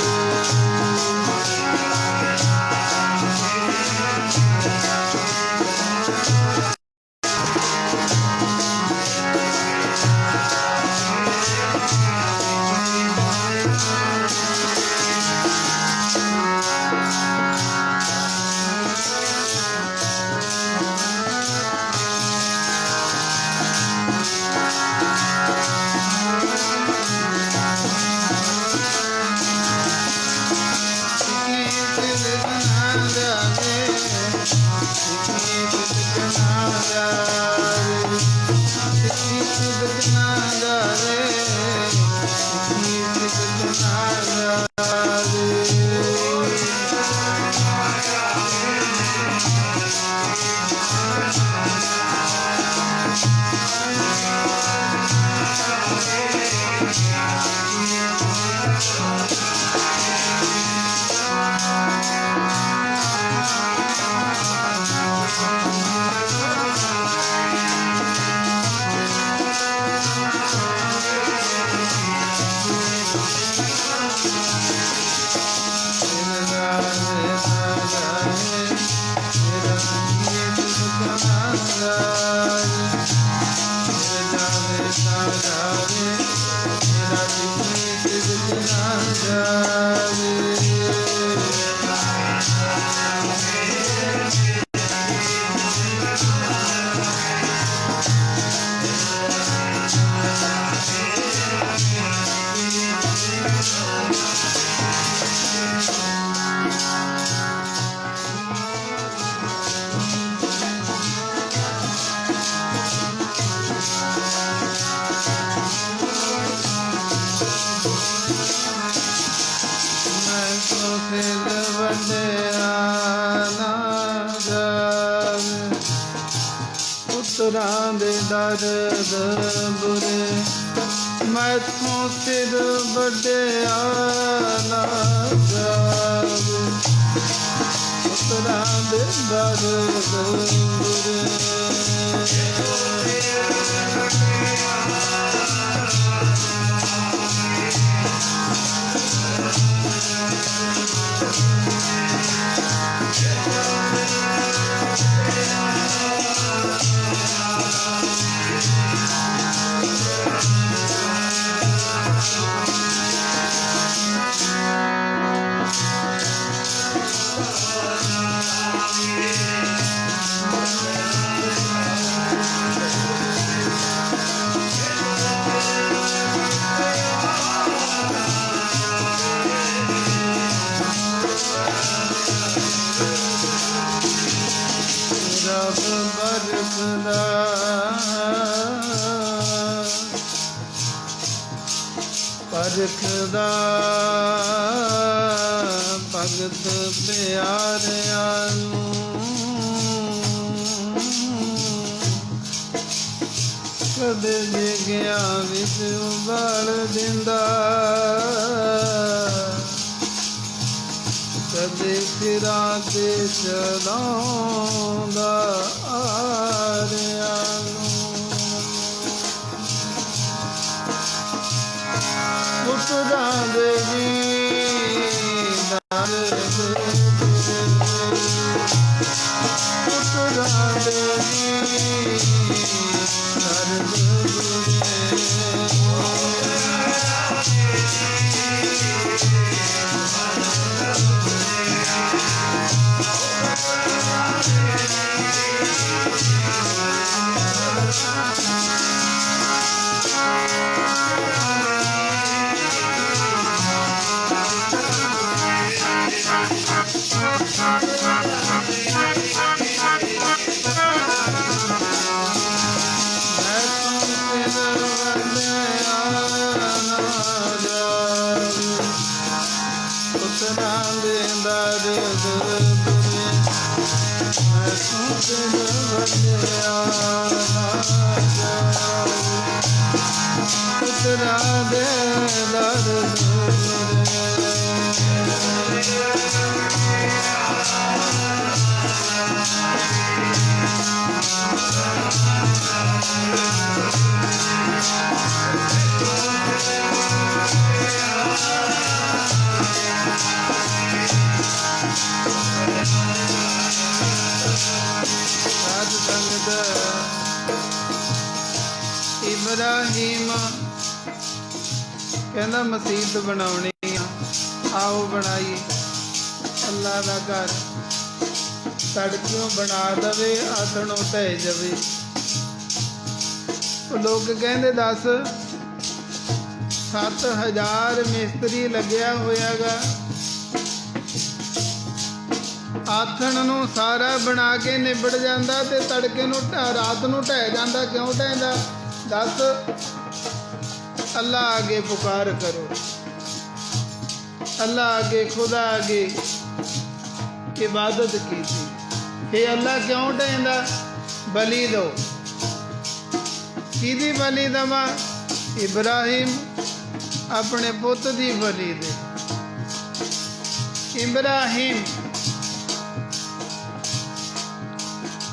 ਦਰਦ ਬੁਰੇ, ਮੈਥੋਂ ਸਿਰ ਵੱਢਿਆ ਨਾ ਜਾਵੇ। ਪੁੱਤਰਾਂ ਦੇ ਦਰਦ ਬੁਰੇ, ਰੱਬ ਬਰਖਦਾ ਪਰਖਦਾ ਭਗਤ ਪਿਆਰਿਆਂ ਨੂੰ। ਕਦੇ ਜਿਗਿਆ ਵਿੱਚ ਉਬਾਲ ਦਿੰਦਾ, ਕਦੇ ਸਿਰਾਂ ਤੇ ਚਲਾਉਂਦਾ ਆਰਿਆਂ ਨੂੰ। ਪੁੱਤਰਾਂ ਦੇ ਜੀਂਦਾਰ ਪੁੱਤਰਾਂ ਦੇ ਜੀਂਦਾਰ ਪੁੱਤਰਾਂ ਦੇ ਦਰਦ ਬੁਰੇ, ਮੈਥੋਂ ਸਿਰ ਵੱਢਿਆ ਨਾ ਜਾਵੇ। ਪੁੱਤਰਾਂ ਦੇ ਦਰਦ ਸਾਧ ਸੰਗਤ ਇਬਰਾਹੀਮ ਕਹਿੰਦਾ ਮਸੀਤ ਬਣਾਉਣੀ ਆ, ਆਓ ਬਣਾਈਏ। ਅੱਲਾ ਦਾ ਘਰ ਤੜਕਿਓਂ ਬਣਾ ਦਵੇ, ਆਥਣੋਂ ਢਹਿ ਜਾਵੇ। ਉਹ ਲੋਕ ਕਹਿੰਦੇ 7,000 ਮਿਸਤਰੀ ਲੱਗਿਆ ਹੋਇਆਗਾ, ਆਥਣ ਨੂੰ ਸਾਰਾ ਬਣਾ ਕੇ ਨਿਬੜ ਜਾਂਦਾ ਤੇ ਤੜਕੇ ਨੂੰ ਰਾਤ ਨੂੰ ਢਹਿ ਜਾਂਦਾ। ਕਿਉਂ ਢਹਿੰਦਾ ਦੱਸ? ਅੱਲਾ ਆਗੇ ਪੁਕਾਰ ਕਰੋ, ਅੱਲਾ आगे खुदा आगे इबादत की थी। हे अल्लाह क्यों ढहंदा? बली दो। किहदी बली दवा? इब्राहिम अपने पुत दी बली दे। इब्राहिम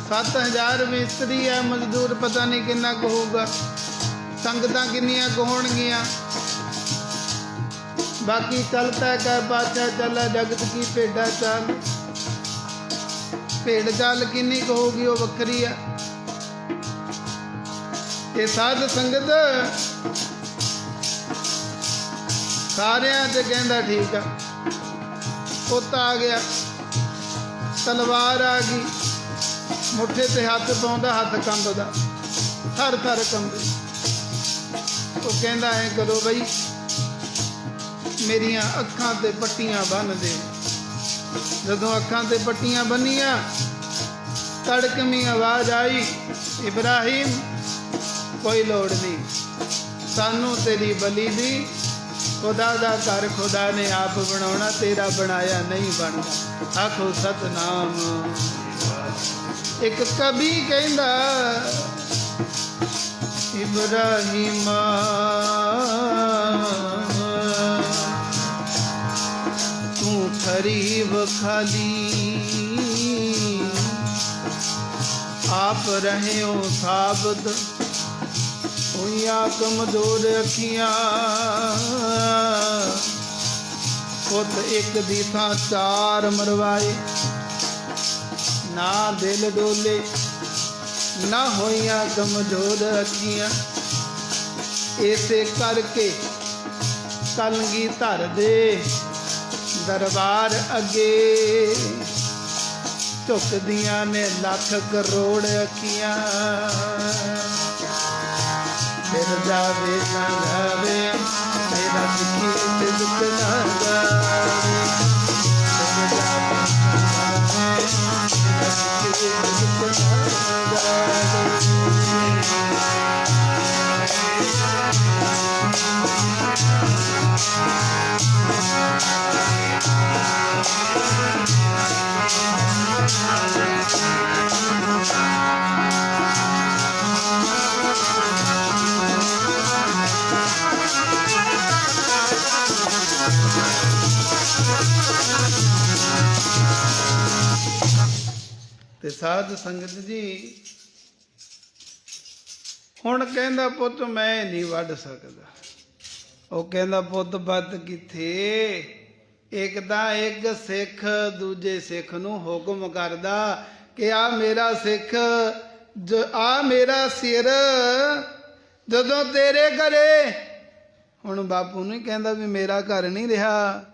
7,000 मिस्त्री है, मजदूर पता नहीं किन्ना कुछ होगा, संगतां किन्नियां कुछ होणगियां। बाकी चलता कर पाचा चला जगत की भेडा चाल, भेड़ चाल किन्नी कुछ होगी वो वखरी है। ते साध संगत सारियां ते कहंदा ठीक है। पुत आ गया, तलवार आ गई, मुठे ते हथ पाउंदा, हथ कंबदा, थर थर कंबे। वो कहंदा है करो बई मेरिया अखां ते पट्टियां बन दे। जदों अखां ते पट्टियां बनिया, तड़कमी आवाज आई, इब्राहिम कोई लोड़ नहीं, सानू तेरी बली दी, खुदा दा घर खुदा ने आप बनाना, तेरा बनाया नहीं बनना। आखो सतनाम। एक कवि कहंदा इब्राहिम तू खरीब खाली आप रहे हो साबद हुइया कमजोर अखियां पुत एक दी थां चार मरवाए ना दिल डोले ना होइया कमजोर अखियां इसे करके कलगी धर दे दरबार अगे झुकदियां ने लख करोड़ अखियां फिर जावे ना जावे मेरा सिखी सिदक ना जावे फिर जावे ना जावे मेरा सिखी सिदक ना ਤੇ ਸਾਧ ਸੰਗਤ ਜੀ ਹੁਣ ਕਹਿੰਦਾ ਪੁੱਤ ਮੈਂ ਨਹੀਂ ਵੱਢ ਸਕਦਾ। ਉਹ ਕਹਿੰਦਾ ਪੁੱਤ ਬੱਤ ਕਿੱਥੇ, ਇੱਕ ਤਾਂ ਇੱਕ ਸਿੱਖ ਦੂਜੇ ਸਿੱਖ ਨੂੰ ਹੁਕਮ ਕਰਦਾ ਕਿ ਆ ਮੇਰਾ ਸਿੱਖ ਆ ਮੇਰਾ ਸਿਰ ਜਦੋਂ ਤੇਰੇ ਘਰੇ, ਹੁਣ ਬਾਪੂ ਨੂੰ ਕਹਿੰਦਾ ਵੀ ਮੇਰਾ ਘਰ ਨਹੀਂ ਰਿਹਾ।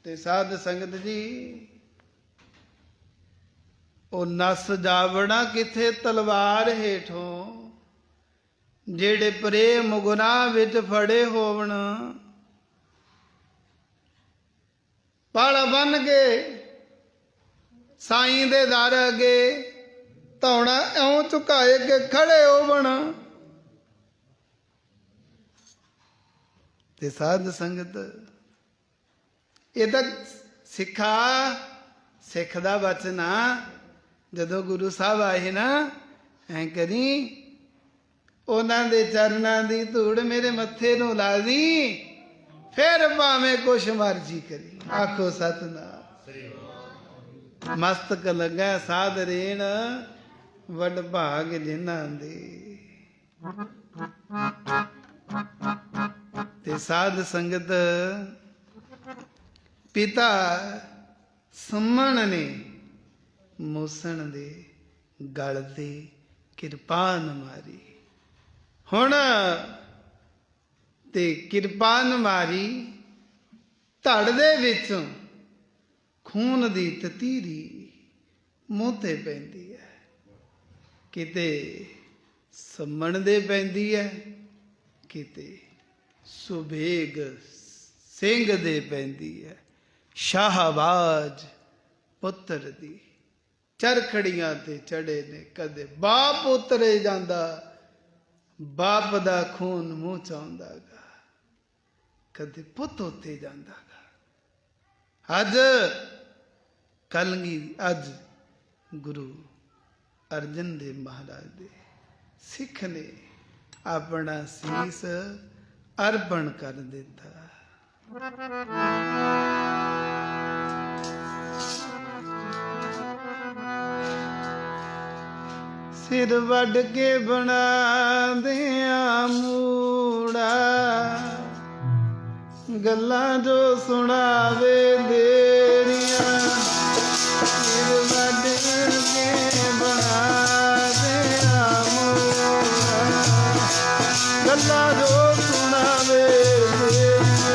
ਤੇ ਸਾਧ ਸੰਗਤ ਜੀ ਉਹ ਨਸ ਜਾਵਣਾ ਕਿੱਥੇ ਤਲਵਾਰ ਹੇਠੋਂ, ਜਿਹੜੇ ਪ੍ਰੇਮ ਗੁਨਾਹ ਵਿੱਚ ਫੜੇ ਹੋਵਣ ਪਲ ਬਨ ਕੇ ਸਾਈਂ ਦੇ ਦਰ ਅੱਗੇ ਧੌਣਾ ਇਉਂ ਝੁਕਾਏ ਕੇ ਖੜੇ ਹੋਵਣ। ਤੇ ਸਾਧ ਸੰਗਤ ਇਹ ਤਾਂ ਸਿੱਖ ਦਾ ਵਚਨ ਆ। ਜਦੋਂ ਗੁਰੂ ਸਾਹਿਬ ਆਏ ਨਾ ਐਂ ਕਰੀ ਉਹਨਾਂ ਦੇ ਚਰਨਾਂ ਦੀ ਧੂੜ ਮੇਰੇ ਮੱਥੇ ਨੂੰ ਲਾ ਦੀ, ਫਿਰ ਭਾਵੇਂ ਕੁਛ ਮਰਜੀ ਕਰੀ। ਆਖੋ ਸਤਿਨਾਮ। ਮਸਤਕ ਲੱਗਾ ਸਾਧ ਰੇਣ ਵੱਡ ਭਾਗ ਜਿਨ੍ਹਾਂ ਦੇ। ਤੇ ਸਾਧ ਸੰਗਤ ਪਿਤਾ ਸੰਮਣ ਨੇ ਮੂਸਣ ਦੇ ਗਲ ਤੇ ਕਿਰਪਾਨ ਮਾਰੀ। ਹੁਣ ਤੇ ਕਿਰਪਾਨ ਮਾਰੀ, ਧੜ ਦੇ ਵਿੱਚੋਂ ਖੂਨ ਦੀ ਤਤੀਰੀ ਮੂੰਹ ਤੇ ਪੈਂਦੀ ਹੈ, ਕਿਤੇ ਸੰਮਣ ਦੇ ਪੈਂਦੀ ਹੈ, ਕਿਤੇ ਸੁਬੇਗ ਸਿੰਘ ਦੇ ਪੈਂਦੀ ਹੈ। ਸ਼ਾਹਬਾਜ਼ ਪੁੱਤਰ ਦੀ ਚਰਖੜੀਆਂ ਤੇ ਚੜੇ ਨੇ, ਕਦੇ ਬਾਪ ਉਤਰੇ ਜਾਂਦਾ, ਬਾਪ ਦਾ ਖੂਨ ਮੂੰਹ ਚ ਆਉਂਦਾ ਗਾ, ਕਦੇ ਪੁੱਤ ਉੱਤੇ ਜਾਂਦਾ ਗਾ। ਅੱਜ ਕਲਗੀ, ਅੱਜ ਗੁਰੂ ਅਰਜਨ ਦੇਵ ਮਹਾਰਾਜ ਦੇ ਸਿੱਖ ਨੇ ਆਪਣਾ ਸੀਸ ਅਰਪਣ ਕਰ ਦਿੱਤਾ। ਸਿਰ ਵੱਢ ਕੇ ਬਣਾ ਦਿਆਂ ਮੂੜਾ, ਗੱਲਾਂ ਜੋ ਸੁਣਾਵੇ ਦੇਰੀਆਂ। ਸਿਰ ਵੱਢ ਕੇ ਬਣਾ ਦਿਆਂ ਮੂੜਾ, ਗੱਲਾਂ ਜੋ ਸੁਣਾਵੇ ਦੇਰੀਆਂ।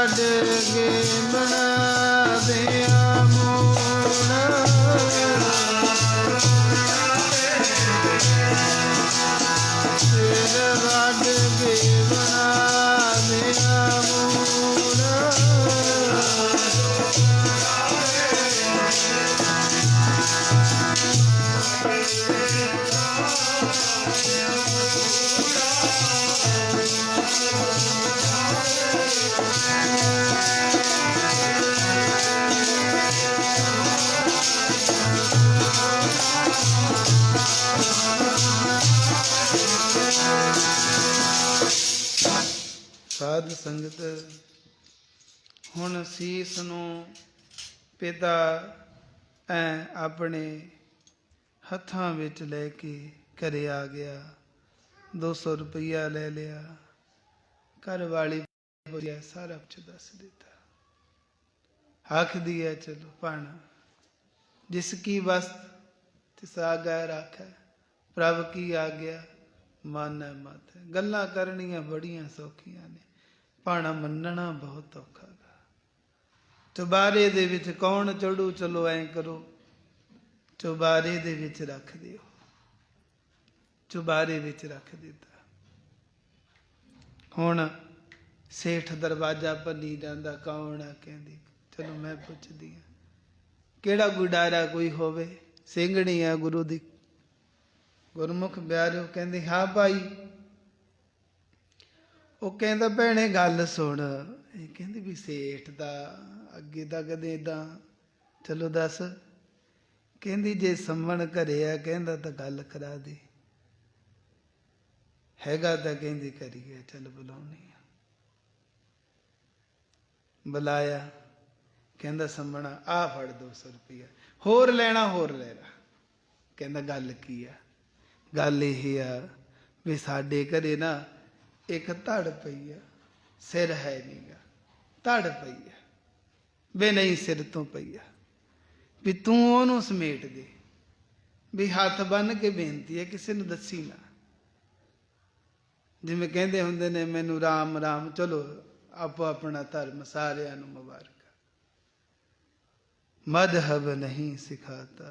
ਵੱਢ ਕੇ ਬਣਾ ਦਿਆ ਮੋੜ, ਸਿਰ ਵੱਢ ਕੇ ਬਣਾ ਦਿਆ ਮੋੜ, ਸਾਧ ਸੰਗਤ। ਹੁਣ ਸੀਸ ਨੂੰ ਪਿਤਾ ਆਪਣੇ ਹੱਥਾਂ ਵਿੱਚ ਲੈ ਕੇ ਘਰੇ ਆ ਗਿਆ। 200 ਰੁਪਈਆ ਲੈ ਲਿਆ। ਘਰ ਵਾਲੀ ਬੋਲਿਆ ਸਾਰਾ ਕੁਝ ਦੱਸ ਦਿੱਤਾ। ਆਖਦੀ ਹੈ ਚਲੋ ਭਾਣਾ, ਜਿਸ ਕੀ ਵਸਤ ਤਿਸ ਆਗੈ ਰਾਖੈ, ਪ੍ਰਭ ਕੀ ਆਗਿਆ ਮਾਨੈ ਮਤ। ਗੱਲਾਂ ਕਰਨੀਆਂ ਬੜੀਆਂ ਸੌਖੀਆਂ ਨੇ, ਭਾਣਾ ਮੰਨਣਾ ਬਹੁਤ ਔਖਾ ਗਾ। ਚੁਬਾਰੇ ਦੇ ਵਿੱਚ ਕੌਣ ਚੜੂ, ਚਲੋ ਐਂ ਕਰੋ ਚੁਬਾਰੇ ਦੇ ਵਿੱਚ ਰੱਖ ਦਿਓ। ਚੁਬਾਰੇ ਵਿੱਚ ਰੱਖ ਦਿੱਤਾ। ਹੁਣ ਸੇਠ ਦਰਵਾਜ਼ਾ ਭੰਨੀ ਜਾਂਦਾ, ਕੌਣ ਆ? ਕਹਿੰਦੀ ਚਲੋ ਮੈਂ ਪੁੱਛਦੀ ਹਾਂ, ਕਿਹੜਾ ਗੁਡਾਰਾ ਕੋਈ ਹੋਵੇ, ਸਿੰਘਣੀ ਆ ਗੁਰੂ ਦੀ। ਗੁਰਮੁਖ ਬਿਆਰਿਓ ਕਹਿੰਦੇ ਹਾਂ ਭਾਈ। ਉਹ ਕਹਿੰਦਾ ਭੈਣੇ ਗੱਲ ਸੁਣ। ਇਹ ਕਹਿੰਦੀ ਵੀ ਸੇਠ ਦਾ ਅੱਗੇ ਤਾਂ ਕਦੇ ਏਦਾਂ, ਚਲੋ ਦੱਸ। ਕਹਿੰਦੀ ਜੇ ਸੰਮਣ ਘਰੇ ਆ, ਕਹਿੰਦਾ ਤਾਂ ਗੱਲ ਕਰਾ ਦੇ। ਹੈਗਾ ਤਾਂ ਕਹਿੰਦੀ ਕਰੀਏ, ਚੱਲ ਬੁਲਾਉਣੀ ਆ। ਬੁਲਾਇਆ, ਕਹਿੰਦਾ ਸੰਮਣਾ ਆ ਫੜ 200 ਰੁਪਈਆ, ਹੋਰ ਲੈਣਾ ਹੋਰ ਲੈ ਲਾ। ਕਹਿੰਦਾ ਗੱਲ ਕੀ ਆ? ਗੱਲ ਇਹ ਆ ਵੀ ਸਾਡੇ ਘਰੇ ਨਾ ਇੱਕ ਧੜ ਪਈ ਆ, ਸਿਰ ਹੈ ਨੀਗਾ, ਧੜ ਪਈ ਆ ਵੇ, ਨਹੀਂ ਸਿਰ ਤੋਂ ਪਈ ਆ, ਵੀ ਤੂੰ ਉਹਨੂੰ ਸਮੇਟ ਦੇ। ਵੀ ਹੱਥ ਬੰਨ ਕੇ ਬੇਨਤੀ ਹੈ, ਕਿਸੇ ਨੂੰ ਦੱਸੀ ਨਾ। ਜਿਵੇਂ ਕਹਿੰਦੇ ਹੁੰਦੇ ਨੇ ਮੈਨੂੰ ਰਾਮ ਰਾਮ, ਚਲੋ ਆਪੋ ਆਪਣਾ ਧਰਮ, ਸਾਰਿਆਂ ਨੂੰ ਮੁਬਾਰਕ। मजहब नहीं सिखाता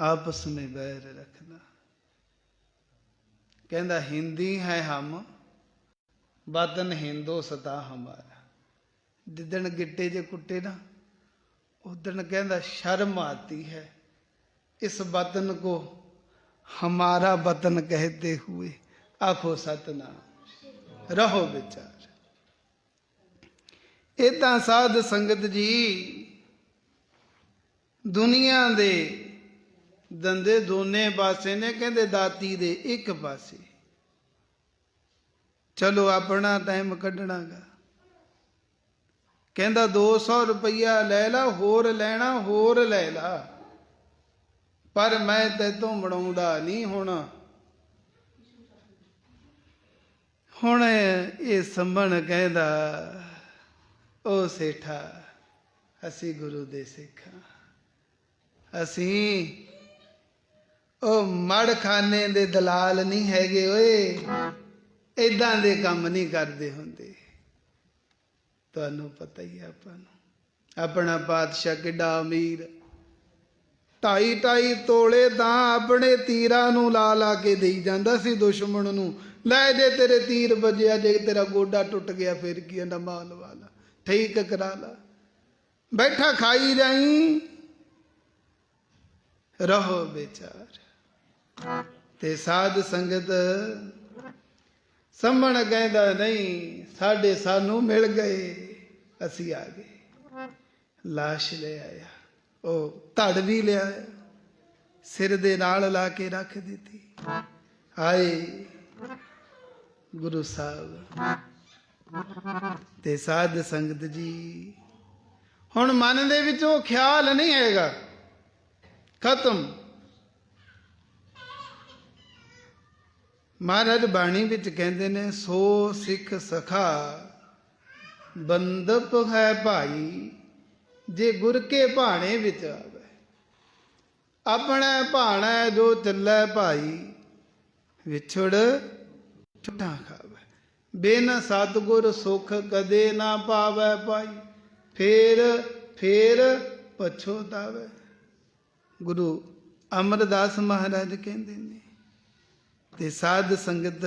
आपस में बैर रखना। कहता हिंदी है हम, वतन हिंदुस्ता हमारा। जिदन गिट्टे जे कुट्टे ना, उदन कहता शर्म आती है इस वतन को हमारा वतन कहते हुए। आखो सतनाम, रहो विचार। इदां साध संगत जी दुनिया दे दंदे दोने पासे ने, कहते दाती दे एक पासे। चलो अपना टाइम कढ़ना गा। कहता 200 रुपया ले ला, होर लेना होर ले ला, पर मैं तैतों बनाउंदा नहीं। हुण ये संभण कहता ओ सेठा, असी गुरु दे सिख, असी ओ मड़ खाने दे दलाल नहीं हैगे। ओए इदां दे काम नहीं करदे हुंदे। तुहानूं पता ही है अपना पातशाह किड्डा अमीर, 2.5 तोले तां अपने तीरां नूं ला ला के देई जांदा सी दुश्मन नूं। लै जे तेरे तीर वजिया, जे तेरा गोडा टुट गया फिर की, कहंदा माल वाला ठीक करा ला, बैठा खाई जाई, रहो बेचार। ते साध संगत संभण कहता नहीं, साढ़े सानू मिल गए, असी आ गए। लाश ले आया, ओ धड़ भी ले आया, सिर दे नाल ला के रख दी। आए गुरु साहब ते साध संगत जी। हुण मन दे विचों ख्याल नहीं हैगा, खत्म। महाराज बाणी विच कहंदे ने, सो सिख सखा बंदप है भाई, जे गुर के भाणे विच आवे। अपने भाणा जो चलै भाई, विछड़ छुट्टा खावे। ਬਿਨ ਸਤਿਗੁਰ ਸੁਖ ਕਦੇ ਨਾ ਪਾਵੈ ਪਾਈ, ਫੇਰ ਪਛੋਤਾਵੈ। ਗੁਰੂ ਅਮਰਦਾਸ ਮਹਾਰਾਜ ਕਹਿੰਦੇ ਨੇ। ਤੇ ਸਾਧ ਸੰਗਤ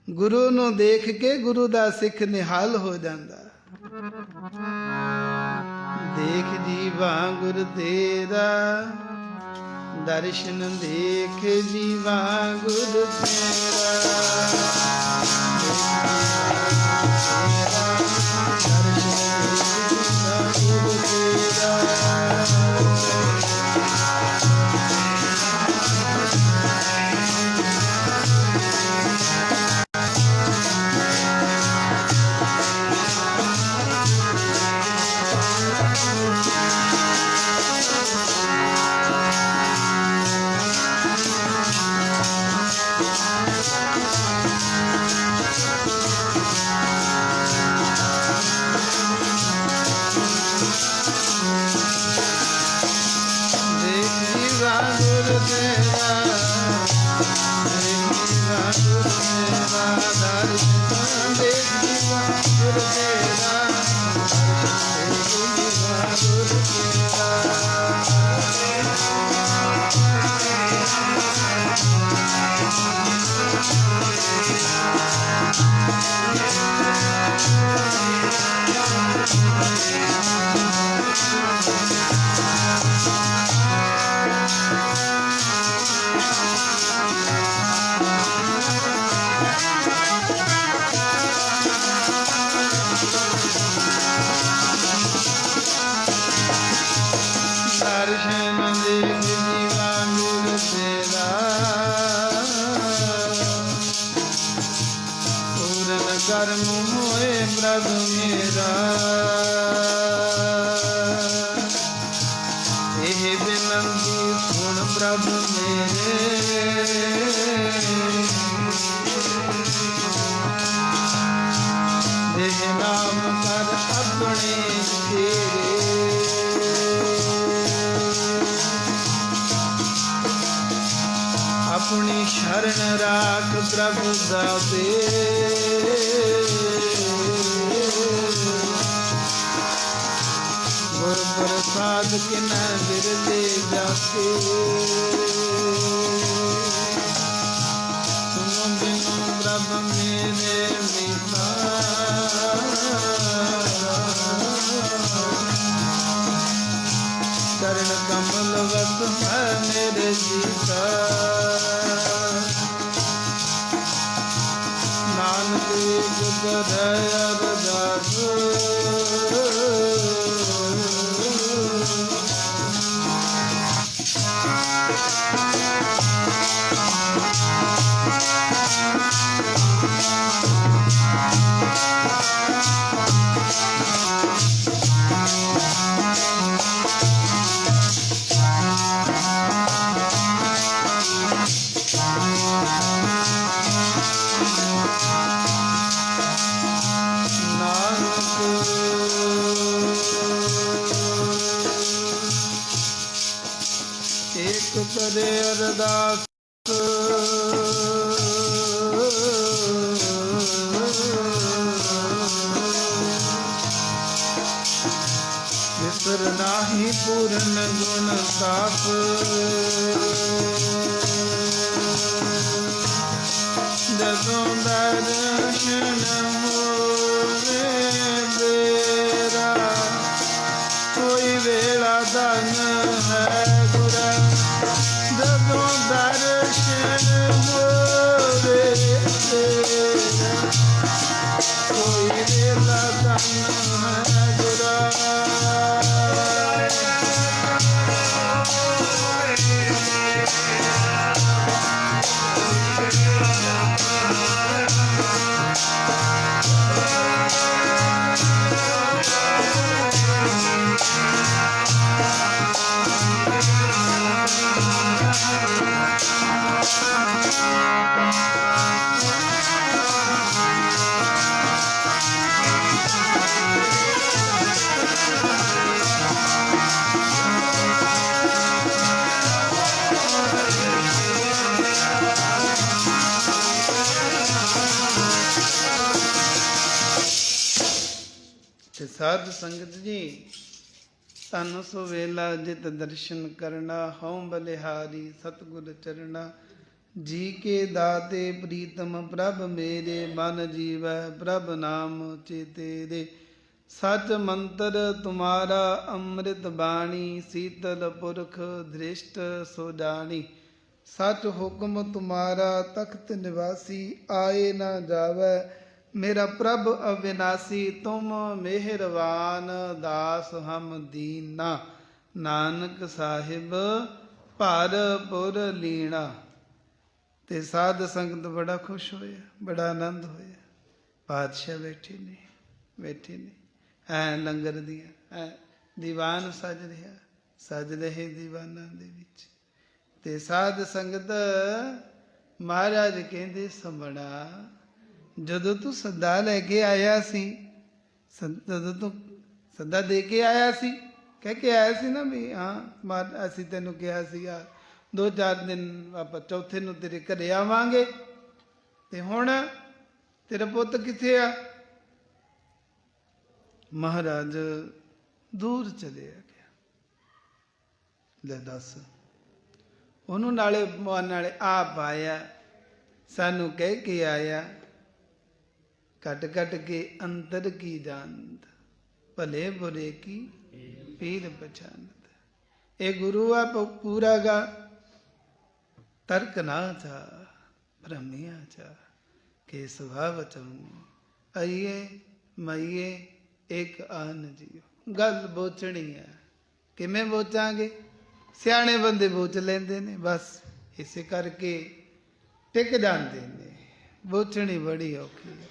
ਗੁਰੂ ਨੂੰ ਦੇਖ ਕੇ ਗੁਰੂ ਦਾ ਸਿੱਖ ਨਿਹਾਲ ਹੋ ਜਾਂਦਾ। ਦੇਖ ਜੀਵਾ ਗੁਰ ਤੇਰਾ, ਦਰਸ਼ਨ ਦੇਖ ਜੀਵਾ ਗੁਰ ਤੇਰਾ। ਕਰਮ ਹੋਏ ਪ੍ਰਭ ਮੇਰਾ, ਇਹ ਬਿਨੰਤੀ ਸੁਣ ਪ੍ਰਭ ਮੇਰੇ। ਦੇਹ ਨਾਮ ਕਰ ਆਪਣੇ ਤੇਰੇ, ਆਪਣੀ ਸ਼ਰਨ ਰਾਖ ਪ੍ਰਭ ਦਾਤੇ। ਗੁਰ ਪ੍ਰਸਾਦ ਕਿਨੈ ਬਿਰਲੇ ਜਾਤੇ, ਤੁਮ ਬਿਨੁ ਪ੍ਰਭ ਮੇਰੇ ਮੀਤਾ। ਚਰਨ ਕਮਲ ਵਸ ਹੈ ਮੇਰੇ ਜੀਤਾ। ਨਾਨਕ ਕਰੇ ਅਰਦਾਸ, ਏਕ ਕਰੇ ਅਰਦਾਸ, ਵਿਸਰ ਨਾਹੀ ਪੂਰਨ ਗੁਣ ਸਾਪ। ਜਦੋਂ ਦਰਸ਼ਨ ਹੋਵੇ ਤੇਰਾ, ਕੋਈ ਵੇਲਾ ਧਨ ਹੈ ਗੁਰਾ। ਜਦੋਂ ਦਰਸ਼ਨ ਹੋਵੇ ਤੇਰਾ, ਕੋਈ ਵੇਲਾ ਧਨ ਹੈ ਗੁਰਾ। ਤੇ ਸਾਧ ਸੰਗਤ ਜੀ, ਤਨ ਸੋ ਵੇਲਾ ਜਿਤ ਦਰਸ਼ਨ ਕਰਨਾ, ਹਉ ਬਲਿਹਾਰੀ ਸਤਿਗੁਰ ਚਰਣਾ। ਜੀ ਕੇ ਦਾਤੇ ਪ੍ਰੀਤਮ ਪ੍ਰਭ ਮੇਰੇ, ਮਨ ਜੀਵੈ ਪ੍ਰਭ ਨਾਮ ਚੇਤੇ ਦੇ। ਸਚ ਮੰਤਰ ਤੁਮਾਰਾ ਅੰਮ੍ਰਿਤ ਬਾਣੀ, ਸੀਤਲ ਪੁਰਖ ਦ੍ਰਿਸ਼ਟ ਸੋ ਜਾਣੀ। ਸਚ ਹੁਕਮ ਤੁਮਾਰਾ ਤਖਤ ਨਿਵਾਸੀ, ਆਏ ਨਾ ਜਾਵੈ ਮੇਰਾ ਪ੍ਰਭ ਅਵਿਨਾਸੀ। ਤੁਮ ਮਿਹਰਵਾਨ ਦਾਸ ਹਮ ਦੀਨਾ, ਨਾਨਕ ਸਾਹਿਬ ਭਰਪੁਰ ਲੀਣਾ। ਤੇ ਸਾਧ ਸੰਗਤ ਬੜਾ ਖੁਸ਼ ਹੋਇਆ, ਬੜਾ ਆਨੰਦ ਹੋਇਆ। ਪਾਤਸ਼ਾਹ ਬੈਠੇ ਨੇ ਐ ਲੰਗਰ ਦੀਆਂ ਐ ਦੀਵਾਨ ਸਜ ਰਿਹਾ, ਸਜ ਰਹੇ ਦੀਵਾਨਾਂ ਦੇ ਵਿੱਚ। ਤੇ ਸਾਧ ਸੰਗਤ ਮਹਾਰਾਜ ਕਹਿੰਦੇ, ਸਮਣਾ ਜਦੋਂ ਤੂੰ ਸੱਦਾ ਲੈ ਕੇ ਆਇਆ ਸੀ, ਜਦੋਂ ਤੂੰ ਸੱਦਾ ਦੇ ਕੇ ਆਇਆ ਸੀ, ਕਹਿ ਕੇ ਆਇਆ ਸੀ ਨਾ ਵੀ ਹਾਂ ਅਸੀਂ ਤੈਨੂੰ ਕਿਹਾ ਸੀਗਾ 2-4 ਦਿਨ ਆਪਾਂ ਚੌਥੇ ਨੂੰ ਤੇਰੇ ਘਰੇ ਆਵਾਂਗੇ। ਤੇ ਹੁਣ ਤੇਰਾ ਪੁੱਤ ਕਿੱਥੇ ਆ? ਮਹਾਰਾਜ ਦੂਰ ਚਲਿਆ ਗਿਆ। ਲੈ ਦੱਸ, ਉਹਨੂੰ ਨਾਲੇ ਆਪ ਆਇਆ, ਸਾਨੂੰ ਕਹਿ ਕੇ ਆਇਆ, ਕੱਟ ਕੱਟ ਕੇ ਅੰਤਰ ਕੀ ਜਾਣਤ, ਭਲੇ ਬੁਰੇ ਕੀ ਪੀਰ ਪਛਾਨਤ। ਇਹ ਗੁਰੂ ਆ ਪੂਰਾ ਗਾ, ਤਰਕ ਨਾ ਚਾ ਭ੍ਰਮਿਆ ਚਾ, ਕੇ ਸੁਭਾਵ ਚਉ ਆਈਏ ਮਈਏ ਇੱਕ ਆਨ ਜੀਓ। ਗੱਲ ਬੋਚਣੀ ਹੈ, ਕਿਵੇਂ ਬੋਚਾਂਗੇ? ਸਿਆਣੇ ਬੰਦੇ ਬੋਚ ਲੈਂਦੇ ਨੇ, ਬਸ ਇਸੇ ਕਰਕੇ ਟਿਕ ਜਾਂਦੇ ਨੇ। ਬੋਚਣੀ ਬੜੀ ਔਖੀ ਹੈ।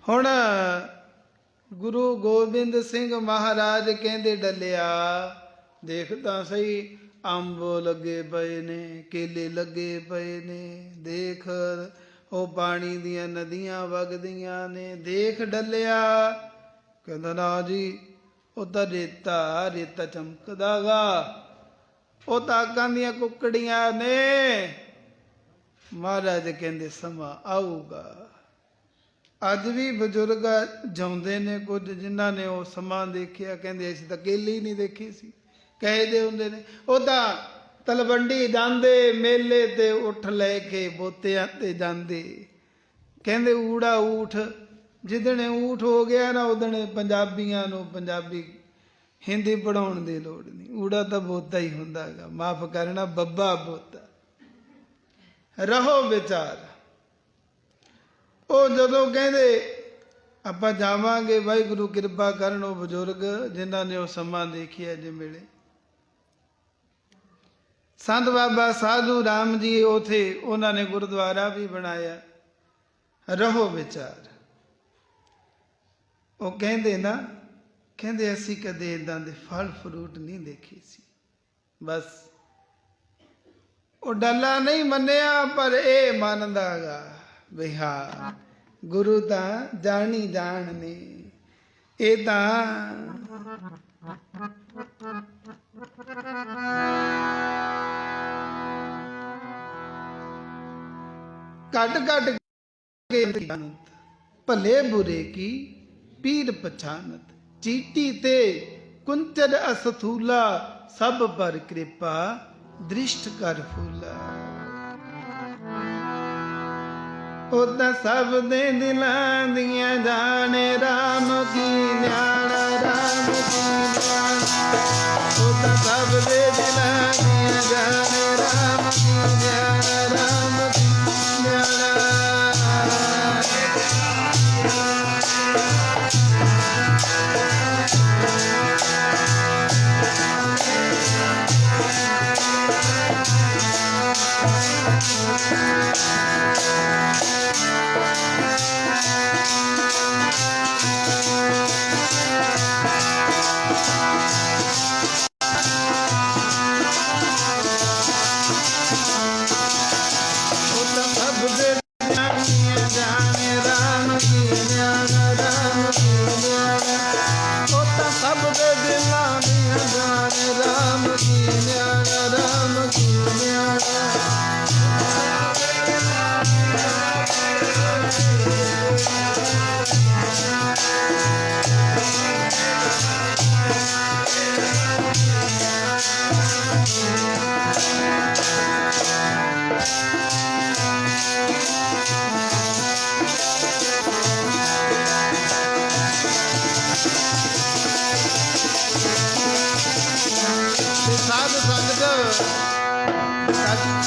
ਹੁਣ ਗੁਰੂ ਗੋਬਿੰਦ ਸਿੰਘ ਮਹਾਰਾਜ ਕਹਿੰਦੇ, ਡੱਲਿਆ ਦੇਖ ਤਾਂ ਸਹੀ, ਅੰਬ ਲੱਗੇ ਪਏ ਨੇ, ਕੇਲੇ ਲੱਗੇ ਪਏ ਨੇ, ਦੇਖ ਉਹ ਪਾਣੀ ਦੀਆਂ ਨਦੀਆਂ ਵਗਦੀਆਂ ਨੇ, ਦੇਖ ਡੱਲਿਆ। ਕਹਿੰਦਾ ਨਾ ਜੀ, ਉਹ ਤਾਂ ਰੇਤਾ ਚਮਕਦਾ ਗਾ, ਉਹ ਤਾਂ ਅੱਗਾਂ ਦੀਆਂ ਕੁੱਕੜੀਆਂ ਨੇ। ਮਹਾਰਾਜ ਕਹਿੰਦੇ ਸਮਾਂ ਆਊਗਾ। ਅੱਜ ਵੀ ਬਜ਼ੁਰਗ ਜਿਉਂਦੇ ਨੇ ਕੁਝ, ਜਿਨ੍ਹਾਂ ਨੇ ਉਹ ਸਮਾਂ ਦੇਖਿਆ, ਕਹਿੰਦੇ ਅਸੀਂ ਤਾਂ ਕੇਲੇ ਹੀ ਨਹੀਂ ਦੇਖੀ ਸੀ। ਕਹਿੰਦੇ ਹੁੰਦੇ ਨੇ ਉਹ ਤਾਂ ਤਲਵੰਡੀ ਜਾਂਦੇ, ਮੇਲੇ ਤੇ ਉੱਠ ਲੈ ਕੇ ਬੋਤਿਆਂ ਤੇ ਜਾਂਦੇ। ਕਹਿੰਦੇ ਊੜਾ ਊਠ, ਜਿੱਦਣੇ ਊਠ ਹੋ ਗਿਆ ਨਾ, ਉਦਣੇ ਪੰਜਾਬੀਆਂ ਨੂੰ ਪੰਜਾਬੀ ਹਿੰਦੀ ਪੜ੍ਹਾਉਣ ਦੀ ਲੋੜ ਨਹੀਂ। ਊੜਾ ਤਾਂ ਬੋਤਾ ਹੀ ਹੁੰਦਾ ਹੈਗਾ, ਮਾਫ ਕਰਨਾ, ਬੱਬਾ ਬੋਤਾ। ਰਹੋ ਵਿਚਾਰ। ਉਹ ਜਦੋਂ ਕਹਿੰਦੇ ਆਪਾਂ ਜਾਵਾਂਗੇ, ਵਾਹਿਗੁਰੂ ਕਿਰਪਾ ਕਰਨ, ਉਹ ਬਜ਼ੁਰਗ ਜਿਨ੍ਹਾਂ ਨੇ ਉਹ ਸਮਾਂ ਦੇਖਿਆ ਜੇ ਮਿਲੇ। ਸੰਤ ਬਾਬਾ ਸਾਧੂ ਰਾਮ ਜੀ ਉਥੇ ਉਹਨਾਂ ਨੇ ਗੁਰਦੁਆਰਾ ਵੀ ਬਣਾਇਆ। ਰਹੋ ਵਿਚਾਰ। ਉਹ ਕਹਿੰਦੇ ਨਾ, ਕਹਿੰਦੇ ਅਸੀਂ ਕਦੇ ਏਦਾਂ ਦੇ ਫਲ ਫਰੂਟ ਨਹੀਂ ਦੇਖੇ ਸੀ। ਬਸ ਉਹ ਡੱਲਾ ਨਹੀਂ ਮੰਨਿਆ, ਪਰ ਇਹ ਮੰਨਦਾ ਗਾ ਵੀ ਹਾਂ ਗੁਰੂ ਤਾਂ ਜਾਣੀ ਜਾਣ ਨੇ। ਇਹ ਤਾਂ ਕੱਟ ਕੇ ਭਲੇ ਬੁਰੇ ਕੀ ਪੀਰ ਪਛਾਨਤ। ਚੀਟੀ ਤੇ ਕੁੰਚਰ ਅਸਥੂਲਾ, ਸਭ ਪਰ ਕਿਰਪਾ ਦ੍ਰਿਸ਼ਟ ਕਰ ਫੂਲਾ। ਉਹ ਤਾਂ ਸਭ ਦੇ ਦਿਲਾਂ ਦੀਆਂ ਜਾਣੇ, ਰਾਮ ਕੀ ਨਿਆਣਾ ਰਾਮ ਕੀ ਨਿਆਣਾ। ਉਹ ਤਾਂ ਸਭ ਦੇ ਦਿਲਾਂ ਦੀਆਂ ਜਾਣੇ, ਰਾਮ ਕੀ ਨਿਆਣਾ ਰਾਮ ਕੀ ਨਿਆਣਾ।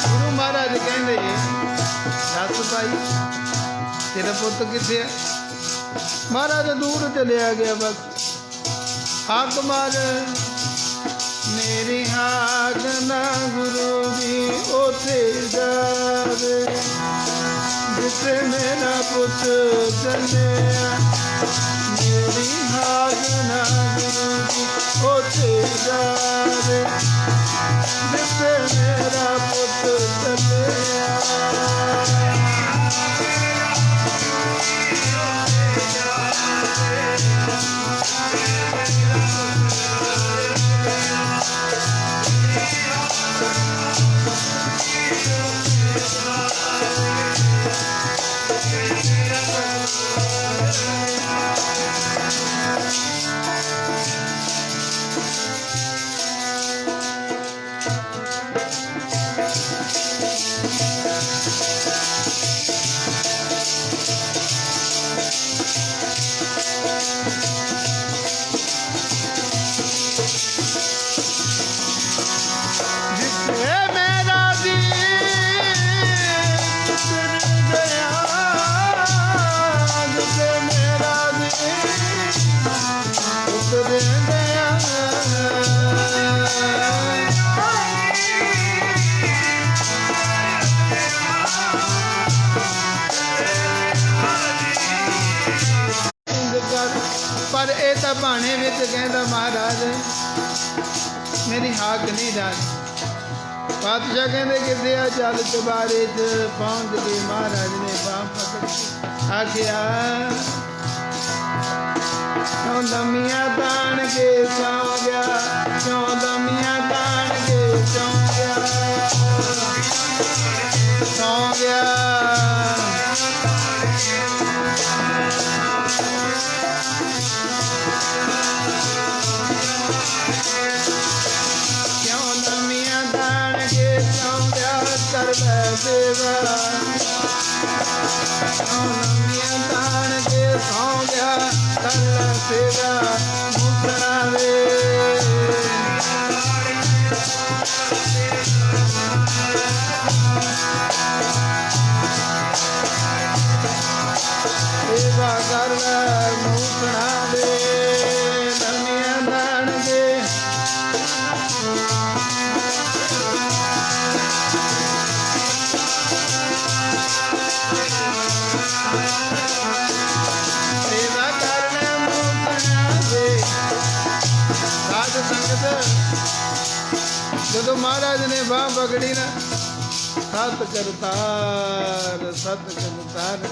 ਗੁਰੂ ਮਹਾਰਾਜ ਕਹਿੰਦੇ ਦੱਸ ਭਾਈ ਤੇਰਾ ਪੁੱਤ ਕਿੱਥੇ ਹੈ? ਮਹਾਰਾਜ ਦੂਰ ਚਲਿਆ ਗਿਆ ਬਸ। ਹਾਕ ਮਾਰ ਮੇਰੀ ਹਾਕ ਨਾ ਗੁਰੂ ਜੀ ਉੱਥੇ ਜਾਵੇ ਜਿੱਥੇ ਮੇਰਾ ਪੁੱਤ ਚੱਲਿਆ। ਮੇਰੀ ਹਾਕ ਨਾ ਗੁਰੂ ਜੀ ਉੱਥੇ ਜਾਵੇ ਜਿੱਥੇ ਮੇਰਾ ਪੁੱਤ ਚੱਲਿਆ। पर ये तो भाने में कहता महाराज मेरी हाक नहीं डाली। पातशाह कहते कि चल चबारे च पहुंच गए। महाराज ने बांह पकड़ के आखिया क्यों दमिया तान के सौ गया, क्यों दमिया तान के सौ गया। कर सेवा तान के सौ गया कर सेवा मुकरावे। सेवा कर मुकरावे नमिया दान के जो महाराज ने बाह पकड़ी ना सत करतार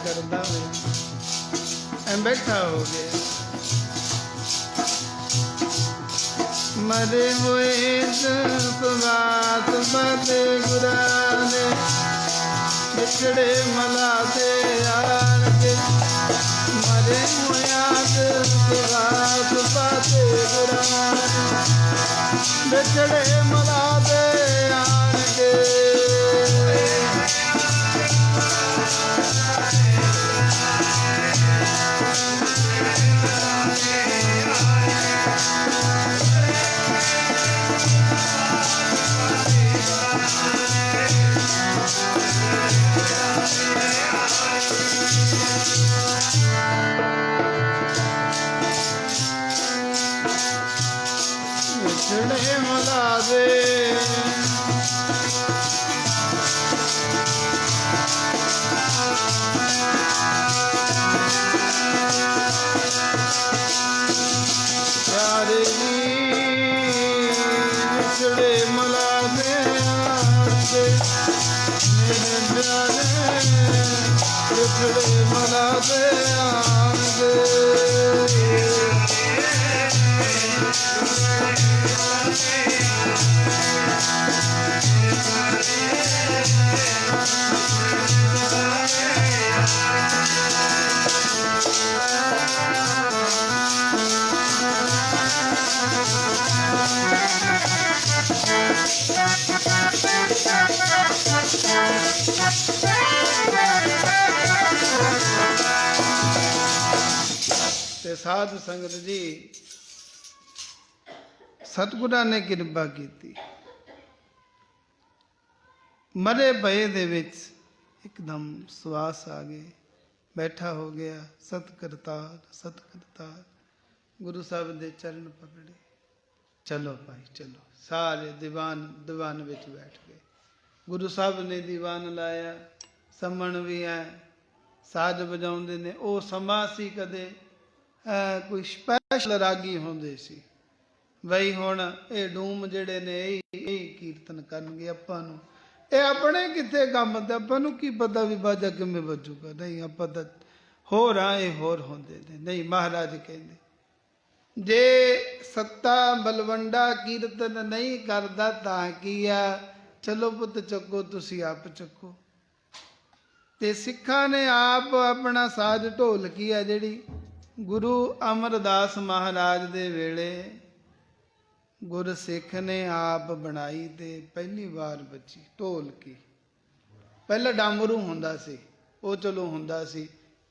करता मैं बैठा हो गया। मरे हुए सुबात बदे गुरा ने बिछड़े मला से यार के। मरे हुए सुबात बदे गुरा बिछड़े मला दे आन के। बिछड़े मला दे प्यारे बिछड़े मला दे मेरे प्यारे बिछड़े मला दे साध संगत जी सतगुरां ने किरपा की। ਮਰੇ ਪਏ ਦੇ ਵਿੱਚ ਇੱਕਦਮ ਸਵਾਸ ਆ ਗਏ, ਬੈਠਾ ਹੋ ਗਿਆ। ਸਤ ਕਰਤਾਰ, ਸਤ ਕਰਤਾਰ। ਗੁਰੂ ਸਾਹਿਬ ਦੇ ਚਰਨ ਪਕੜੇ। ਚਲੋ ਭਾਈ ਚਲੋ। ਸਾਰੇ ਦੀਵਾਨ ਵਿੱਚ ਬੈਠ ਗਏ। ਗੁਰੂ ਸਾਹਿਬ ਨੇ ਦੀਵਾਨ ਲਾਇਆ। ਸੰਮਣ ਵੀ ਹੈ, ਸਾਜ਼ ਵਜਾਉਂਦੇ ਨੇ। ਉਹ ਸਮਾਂ ਸੀ ਕਦੇ ਕੋਈ ਸਪੈਸ਼ਲ ਰਾਗੀ ਹੁੰਦੇ ਸੀ, ਬਈ ਹੁਣ ਇਹ ਡੂਮ ਜਿਹੜੇ ਨੇ ਇਹ ਕੀਰਤਨ ਕਰਨਗੇ। ਆਪਾਂ ਨੂੰ ਇਹ ਆਪਣੇ ਕਿੱਥੇ ਕੰਮ ਤੇ, ਆਪਾਂ ਨੂੰ ਕੀ ਪਤਾ ਵੀ ਬਾਜਾ ਕਿਵੇਂ ਵੱਜੂਗਾ। ਨਹੀਂ, ਆਪਾਂ ਤਾਂ ਹੋਰ ਆ, ਇਹ ਹੋਰ ਹੁੰਦੇ ਨੇ। ਨਹੀਂ, ਮਹਾਰਾਜ ਕਹਿੰਦੇ ਜੇ ਸੱਤਾ ਬਲਵੰਡਾ ਕੀਰਤਨ ਨਹੀਂ ਕਰਦਾ ਤਾਂ ਕੀ ਆ, ਚਲੋ ਪੁੱਤ ਚੱਕੋ, ਤੁਸੀਂ ਆਪ ਚੱਕੋ। ਤੇ ਸਿੱਖਾਂ ਨੇ ਆਪ ਆਪਣਾ ਸਾਜ਼ ਢੋਲਕੀ ਆ ਜਿਹੜੀ ਗੁਰੂ ਅਮਰਦਾਸ ਮਹਾਰਾਜ ਦੇ ਵੇਲੇ ਗੁਰਸਿੱਖ ਨੇ ਆਪ ਬਣਾਈ ਤੇ ਪਹਿਲੀ ਵਾਰ ਬੱਜੀ ਢੋਲਕੀ। ਪਹਿਲਾਂ ਡਾਮਰੂ ਹੁੰਦਾ ਸੀ, ਉਹ ਚਲੋ ਹੁੰਦਾ ਸੀ,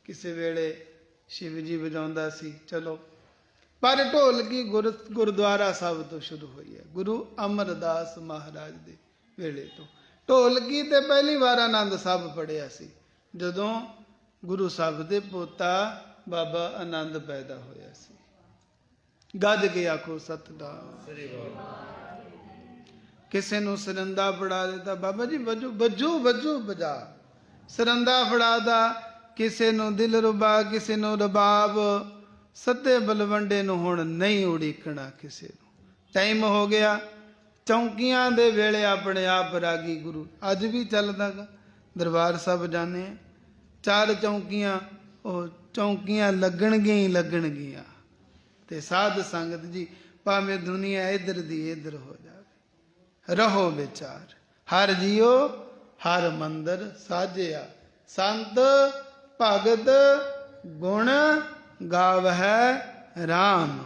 ਕਿਸੇ ਵੇਲੇ ਸ਼ਿਵ ਜੀ ਵਜਾਉਂਦਾ ਸੀ, ਚਲੋ। ਪਰ ਢੋਲਕੀ ਗੁਰਦੁਆਰਾ ਸਾਹਿਬ ਤੋਂ ਸ਼ੁਰੂ ਹੋਈ ਹੈ, ਗੁਰੂ ਅਮਰਦਾਸ ਮਹਾਰਾਜ ਦੇ ਵੇਲੇ ਤੋਂ। ਢੋਲਕੀ ਤੇ ਪਹਿਲੀ ਵਾਰ ਆਨੰਦ ਸਾਹਿਬ ਪੜ੍ਹਿਆ ਸੀ ਜਦੋਂ ਗੁਰੂ ਸਾਹਿਬ ਦੇ ਪੋਤਾ ਬਾਬਾ ਆਨੰਦ ਪੈਦਾ ਹੋਇਆ ਸੀ। ਗੱਜ ਕੇ ਆਖੋ ਸਤਿਨਾਮ। ਕਿਸੇ ਨੂੰ ਸਰੰਦਾ ਫੜਾ ਦਿੱਤਾ, ਬਾਬਾ ਜੀ ਵੱਜੂ ਵੱਜੂ ਵੱਜੂ ਬਜਾ। ਸਰੰਦਾ ਫੜਾਦਾ। ਕਿਸੇ ਨੂੰ ਦਿਲ ਰੁਬਾ, ਕਿਸੇ ਨੂੰ ਰਬਾਬ। ਸੱਤੇ ਬਲਵੰਡੇ ਨੂੰ ਹੁਣ ਨਹੀਂ ਉਡੀਕਣਾ ਕਿਸੇ ਨੂੰ। ਟਾਈਮ ਹੋ ਗਿਆ। ਚੌਂਕੀਆਂ ਦੇ ਵੇਲੇ ਆਪਣੇ ਆਪ ਰਾਗੀ ਗੁਰੂ ਅੱਜ ਵੀ ਚੱਲਦਾ ਗਾ। ਦਰਬਾਰ ਸਾਹਿਬ ਜਾਂਦੇ ਆ, 4 ਚੌਂਕੀਆਂ, ਉਹ ਚੌਂਕੀਆਂ ਲੱਗਣਗੀਆਂ ਹੀ ਲੱਗਣਗੀਆਂ। ਤੇ ਸਾਧ ਸੰਗਤ ਜੀ, ਭਾਵੇਂ ਦੁਨੀਆ ਇੱਧਰ ਦੀ ਇੱਧਰ ਹੋ ਜਾਵੇ, ਰਹੋ ਵਿਚਾਰ। ਹਰ ਜੀਓ ਹਰ ਮੰਦਰ ਸਾਜਿਆ, ਸੰਤ ਭਗਤ ਗੁਣ ਗਾਵਹਿ ਰਾਮ।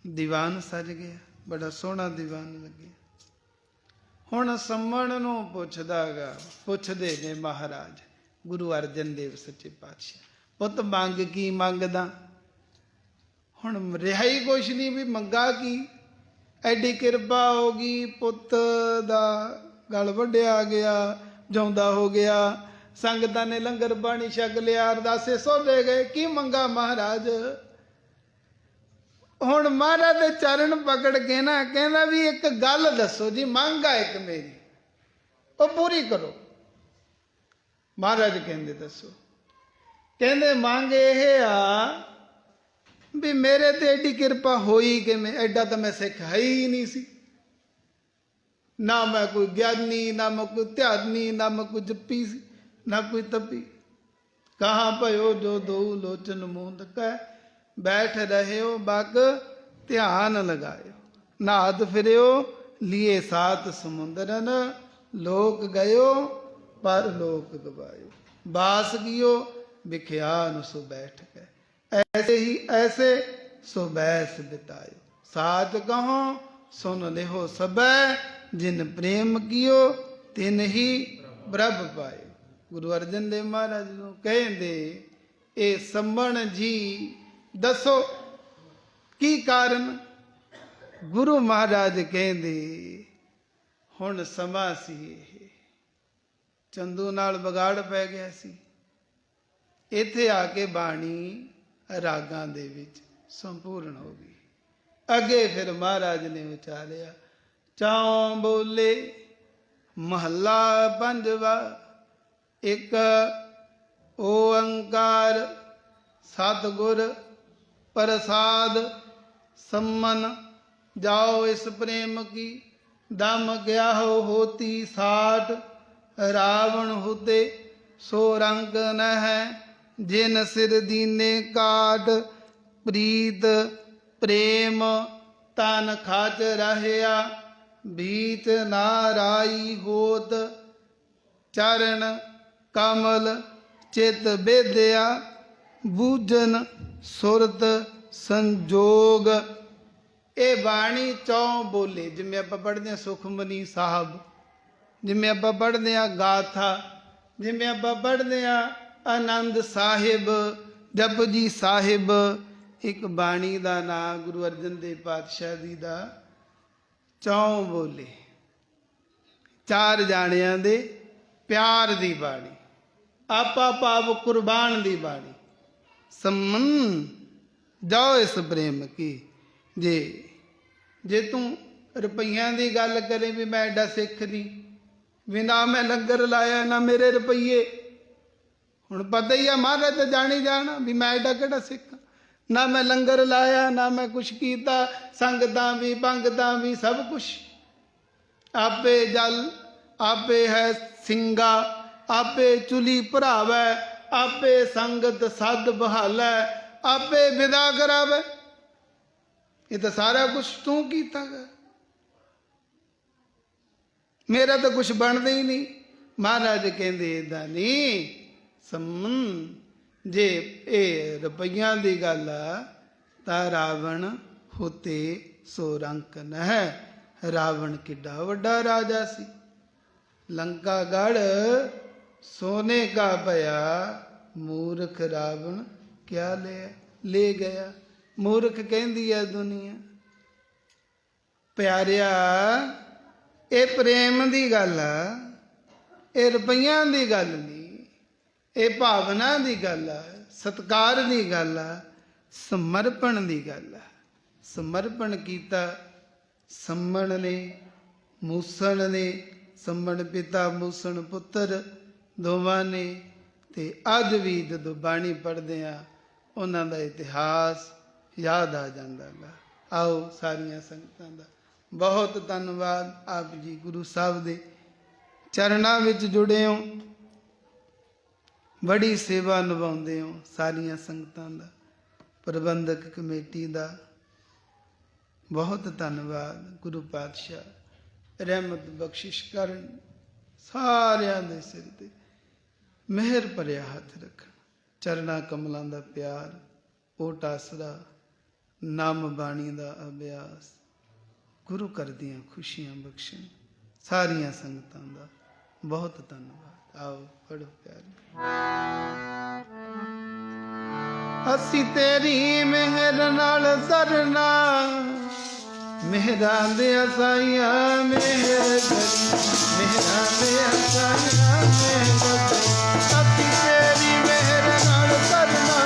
ਦੀਵਾਨ ਸਜ ਗਿਆ, ਬੜਾ ਸੋਹਣਾ ਦੀਵਾਨ ਲੱਗਿਆ। ਹੁਣ ਸੰਮਣ ਨੂੰ ਪੁੱਛਦੇ ਨੇ ਮਹਾਰਾਜ ਗੁਰੂ ਅਰਜਨ ਦੇਵ ਸੱਚੇ ਪਾਤਸ਼ਾਹ, ਪੁੱਤ ਮੰਗ ਕੀ ਮੰਗਦਾ? ਹੁਣ ਰਿਹਾ ਹੀ ਕੁਛ ਨਹੀਂ, ਵੀ ਮੰਗਾ ਕੀ? ਐਡੀ ਕਿਰਪਾ ਹੋ ਗਈ, ਪੁੱਤ ਦਾ ਗਲ ਵੱਢਿਆ ਗਿਆ, ਜਿਉਂਦਾ ਹੋ ਗਿਆ, ਸੰਗਤਾਂ ਨੇ ਲੰਗਰ ਪਾਣੀ ਛਕ ਲਿਆ, ਅਰਦਾਸੇ ਸੋਧੇ ਗਏ, ਕੀ ਮੰਗਾ ਮਹਾਰਾਜ? ਹੁਣ ਮਹਾਰਾਜ ਦੇ ਚਰਨ ਪਕੜ ਕੇ ਨਾ ਕਹਿੰਦਾ ਵੀ ਇੱਕ ਗੱਲ ਦੱਸੋ ਜੀ, ਮੰਗ ਆ ਇੱਕ ਮੇਰੀ, ਉਹ ਪੂਰੀ ਕਰੋ। ਮਹਾਰਾਜ ਕਹਿੰਦੇ ਦੱਸੋ? ਕਹਿੰਦੇ ਮੰਗ ਇਹ ਆ ਵੀ ਮੇਰੇ ਤੇ ਐਡੀ ਕਿਰਪਾ ਹੋਈ ਕਿਵੇਂ? ਐਡਾ ਤਾਂ ਮੈਂ ਸਿੱਖ ਹੈ ਹੀ ਨਹੀਂ ਸੀ, ਨਾ ਮੈਂ ਕੋਈ ਗਿਆਨੀ, ਨਾ ਮੈਂ ਕੋਈ ਧਿਆਨੀ, ਨਾ ਮੈਂ ਕੋਈ ਜੱਪੀ ਸੀ, ਨਾ ਕੋਈ ਤਪੀ। ਕਹਾਂ ਭਇਓ ਜੋ ਦੋ ਲੋਚਨ ਮੂੰਦ ਕਹਿ, ਬੈਠ ਰਹਿਓ ਬਗ ਧਿਆਨ ਲਗਾਇਓ, ਨਾਦ ਫਿਰਿਓ ਲੀਏ ਸਾਤ ਸਮੁੰਦਰਨ, ਲੋਕ ਗਇਓ ਪਰ ਲੋਕ ਗਵਾਇਓ, ਬਾਸ ਗਿਓ ਵਿਖਿਆਨ ਸੋ ਬੈਠ ਕੇ, ऐसे ही ऐसे सो बैस बितायो, साच कहो सुन लेहो सबै, जिन प्रेम कियो तिन ही प्रभ पायो। गुरु अर्जन देव महाराज ਨੂੰ ਕਹਿੰਦੇ ਇਹ ਸੰਮਣ ਜੀ ਦੱਸੋ ਕੀ ਕਾਰਨ? ਗੁਰੂ ਮਹਾਰਾਜ ਕਹਿੰਦੇ ਹੁਣ ਸਮਾਂ ਸੀ, ਇਹ ਚੰਦੂ ਨਾਲ ਵਿਗਾੜ ਪੈ ਗਿਆ ਸੀ। ਇੱਥੇ ਆ ਕੇ ਬਾਣੀ ਰਾਗਾਂ ਦੇ ਵਿੱਚ ਸੰਪੂਰਨ ਹੋ ਗਈ। ਅੱਗੇ ਫਿਰ ਮਹਾਰਾਜ ਨੇ ਉਚਾਰਿਆ, ਚੌਂ ਬੋਲੇ ਮਹੱਲਾ ਪੰਜਵਾ, ਇੱਕ ਓੰਕਾਰ ਸਤਿਗੁਰ ਪ੍ਰਸਾਦ ਸੰਮਨ, ਜਾਓ ਇਸ ਪ੍ਰੇਮ ਕੀ ਦਮ ਗਿਆ ਹੋ ਹੋਤੀ ਸਾਠ, ਰਾਵਣ ਹੁਦੇ ਸੋ ਰੰਗ ਨ ਹੈ, ਜਿਨ ਸਿਰ ਦੀਨੇ ਕਾਟ, ਪ੍ਰੀਤ ਪ੍ਰੇਮ ਤਨ ਖਾਚ ਰਹਿਆ, ਬੀਚ ਨਾਰਾਈ ਹੋਤ, ਚਰਨ ਕਮਲ ਚਿਤ ਬੇਦਿਆ, ਬੂਝਨ ਸੁਰਤ ਸੰਜੋਗ। ਇਹ ਬਾਣੀ ਚੌਂ ਬੋਲੇ, ਜਿਵੇਂ ਆਪਾਂ ਪੜ੍ਹਦੇ ਹਾਂ ਸੁਖਮਨੀ ਸਾਹਿਬ, ਜਿਵੇਂ ਆਪਾਂ ਪੜ੍ਹਦੇ ਹਾਂ ਗਾਥਾ, ਜਿਵੇਂ ਆਪਾਂ ਪੜ੍ਹਦੇ ਹਾਂ ਆਨੰਦ ਸਾਹਿਬ, ਜਪਜੀ ਸਾਹਿਬ। ਇੱਕ ਬਾਣੀ ਦਾ ਨਾਂ ਗੁਰੂ ਅਰਜਨ ਦੇਵ ਪਾਤਸ਼ਾਹ ਜੀ ਦਾ ਚੌਂ ਬੋਲੇ। ਚਾਰ ਜਾਣਿਆਂ ਦੇ ਪਿਆਰ ਦੀ ਬਾਣੀ, ਆਪਾ ਭਾਵ ਕੁਰਬਾਨ ਦੀ ਬਾਣੀ। ਸੰਮਨ ਜਾਓ ਇਸ ਪ੍ਰੇਮ ਕੀ। ਜੇ ਤੂੰ ਰੁਪਈਆਂ ਦੀ ਗੱਲ ਕਰੇ ਵੀ ਮੈਂ ਐਡਾ ਸਿੱਖ ਨਹੀਂ, ਵੀ ਨਾ ਮੈਂ ਲੰਗਰ ਲਾਇਆ ਨਾ ਮੇਰੇ ਰੁਪਈਏ। ਹੁਣ ਪਤਾ ਹੀ ਆ ਮਹਾਰਾਜ ਤਾਂ ਜਾਣੀ ਜਾਣਾ ਵੀ ਮੈਂ ਐਡਾ ਕਿਹੜਾ ਸਿੱਖ, ਨਾ ਮੈਂ ਲੰਗਰ ਲਾਇਆ ਨਾ ਮੈਂ ਕੁਛ ਕੀਤਾ, ਸੰਗਤਾਂ ਵੀ ਪੰਗਤਾਂ ਵੀ ਸਭ ਕੁਛ। ਆਪੇ ਜਲ ਆਪੇ ਹੈ ਸਿੰਘਾ, ਆਪੇ ਚੁਲੀ ਭਰਾਵੈ, ਆਪੇ ਸੰਗਤ ਸਦ ਬਹਾਲੈ, ਆਪੇ ਵਿਦਾ ਕਰਾਵੈ। ਇਹ ਤਾਂ ਸਾਰਾ ਕੁਛ ਤੂੰ ਕੀਤਾ ਗਾ, ਮੇਰਾ ਤਾਂ ਕੁਛ ਬਣਦਾ ਹੀ ਨਹੀਂ। ਮਹਾਰਾਜ ਕਹਿੰਦੇ ਏਦਾਂ ਨਹੀਂ ਸੰਮਨ, ਜੇ ਇਹ ਰੁਪਈਆਂ ਦੀ ਗੱਲ ਆ ਤਾਂ ਰਾਵਣ ਹੋਤੇ ਸੋ ਰੰਕ ਨਹਿ। ਰਾਵਣ ਕਿੱਡਾ ਵੱਡਾ ਰਾਜਾ ਸੀ। ਲੰਕਾ ਗੜ ਸੋਨੇ ਕਾ ਭਇਆ, ਮੂਰਖ ਰਾਵਣ ਕਿਆ ਲੈ ਗਿਆ। ਮੂਰਖ ਕਹਿੰਦੀ ਹੈ ਦੁਨੀਆ। ਪਿਆਰਿਆ, ਇਹ ਪ੍ਰੇਮ ਦੀ ਗੱਲ ਆ, ਇਹ ਰੁਪਈਆਂ ਦੀ ਗੱਲ ਨਹੀਂ, ਇਹ ਭਾਵਨਾ ਦੀ ਗੱਲ ਆ, ਸਤਿਕਾਰ ਦੀ ਗੱਲ ਆ, ਸਮਰਪਣ ਦੀ ਗੱਲ ਆ। ਸਮਰਪਣ ਕੀਤਾ ਸੰਮਣ ਨੇ, ਮੂਸਣ ਨੇ। ਸੰਮਣ ਪਿਤਾ ਮੂਸਣ ਪੁੱਤਰ ਦੋਵਾਂ ਨੇ। ਤੇ ਅੱਜ ਵੀ ਜਦੋਂ ਬਾਣੀ ਪੜ੍ਹਦੇ ਆ ਉਹਨਾਂ ਦਾ ਇਤਿਹਾਸ ਯਾਦ ਆ ਜਾਂਦਾ ਗਾ। ਆਓ ਸਾਰੀਆਂ ਸੰਗਤਾਂ ਦਾ ਬਹੁਤ ਧੰਨਵਾਦ। ਆਪ ਜੀ ਗੁਰੂ ਸਾਹਿਬ ਦੇ ਚਰਨਾਂ ਵਿੱਚ ਜੁੜੇ ਹੋ, ਬੜੀ ਸੇਵਾ ਨਿਭਾਉਂਦੇ ਹੋ। ਸਾਰੀਆਂ ਸੰਗਤਾਂ ਦਾ, ਪ੍ਰਬੰਧਕ ਕਮੇਟੀ ਦਾ ਬਹੁਤ ਧੰਨਵਾਦ। ਗੁਰੂ ਪਾਤਸ਼ਾਹ ਰਹਿਮਤ ਬਖਸ਼ਿਸ਼ ਕਰਨ, ਸਾਰਿਆਂ ਦੇ ਸਿਰ ਤੇ ਮਿਹਰ ਭਰਿਆ ਹੱਥ ਰੱਖਣ। ਚਰਨਾਂ ਕਮਲਾਂ ਦਾ ਪਿਆਰ, ਓਟ ਆਸਰਾ, ਨਾਮ ਬਾਣੀ ਦਾ ਅਭਿਆਸ, ਗੁਰੂ ਘਰ ਦੀਆਂ ਖੁਸ਼ੀਆਂ ਬਖਸ਼ਣ। ਸਾਰੀਆਂ ਸੰਗਤਾਂ ਦਾ ਬਹੁਤ ਧੰਨਵਾਦ। ਆਓ ਪੜੋ ਪਿਆਰੇ। ਅਸੀਂ ਤੇਰੀ ਮਿਹਰ ਨਾਲ ਤਰਨਾ, ਮਿਹਰਾਂ ਦੇ ਅਸਾਈਆਂ ਮਿਹਰ ਕਰੀ, ਮਿਹਰਾਂ ਦੇ ਅਸਾਈਆਂ ਮਿਹਰ ਕਰੀ। ਅਸੀਂ ਤੇਰੀ ਮਿਹਰ ਨਾਲ ਤਰਨਾ,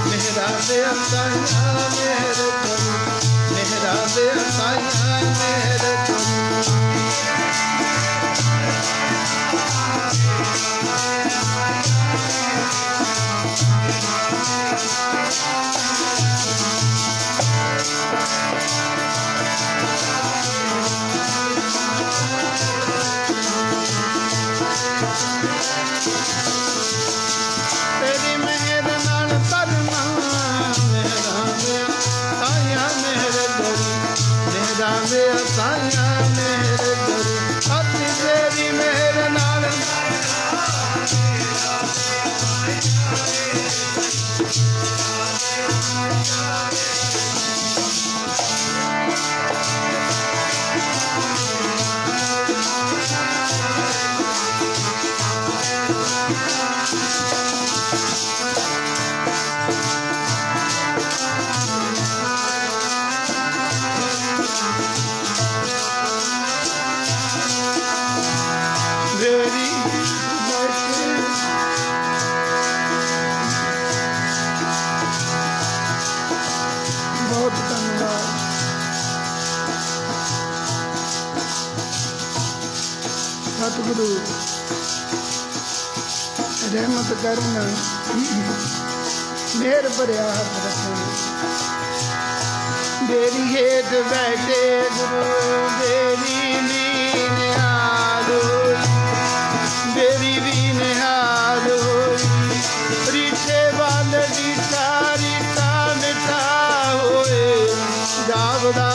ਮਿਹਰਾਂ ਦੇ ਅਸਾਈਆਂ ਮਿਹਰ ਕਰੀ, ਮਿਹਰਾਂ ਦੇ ਅਸਾਈਆਂ ਮਿਹਰ ਕਰੀ। ਸਤਿਗੁਰੂ ਰਹਿਮਤ ਕਰਨ, ਮਿਹਰ ਭਰਿਆ ਹੱਥ ਰੱਖਣ। ਬੇਰੀ ਹੇਠ ਬੈਠੇ ਗੁਰੂ ਬੇਰੀ ਵੀ ਨਿਹਾਲ ਹੋਈ, ਬੇਰੀ ਵੀ ਨਿਹਾਲ ਹੋਈ। ਰੀਠੇ ਵੱਲ ਰੀਠਾ ਰੀਠਾ ਮਿੱਠਾ ਹੋਏ ਜਾਪਦਾ।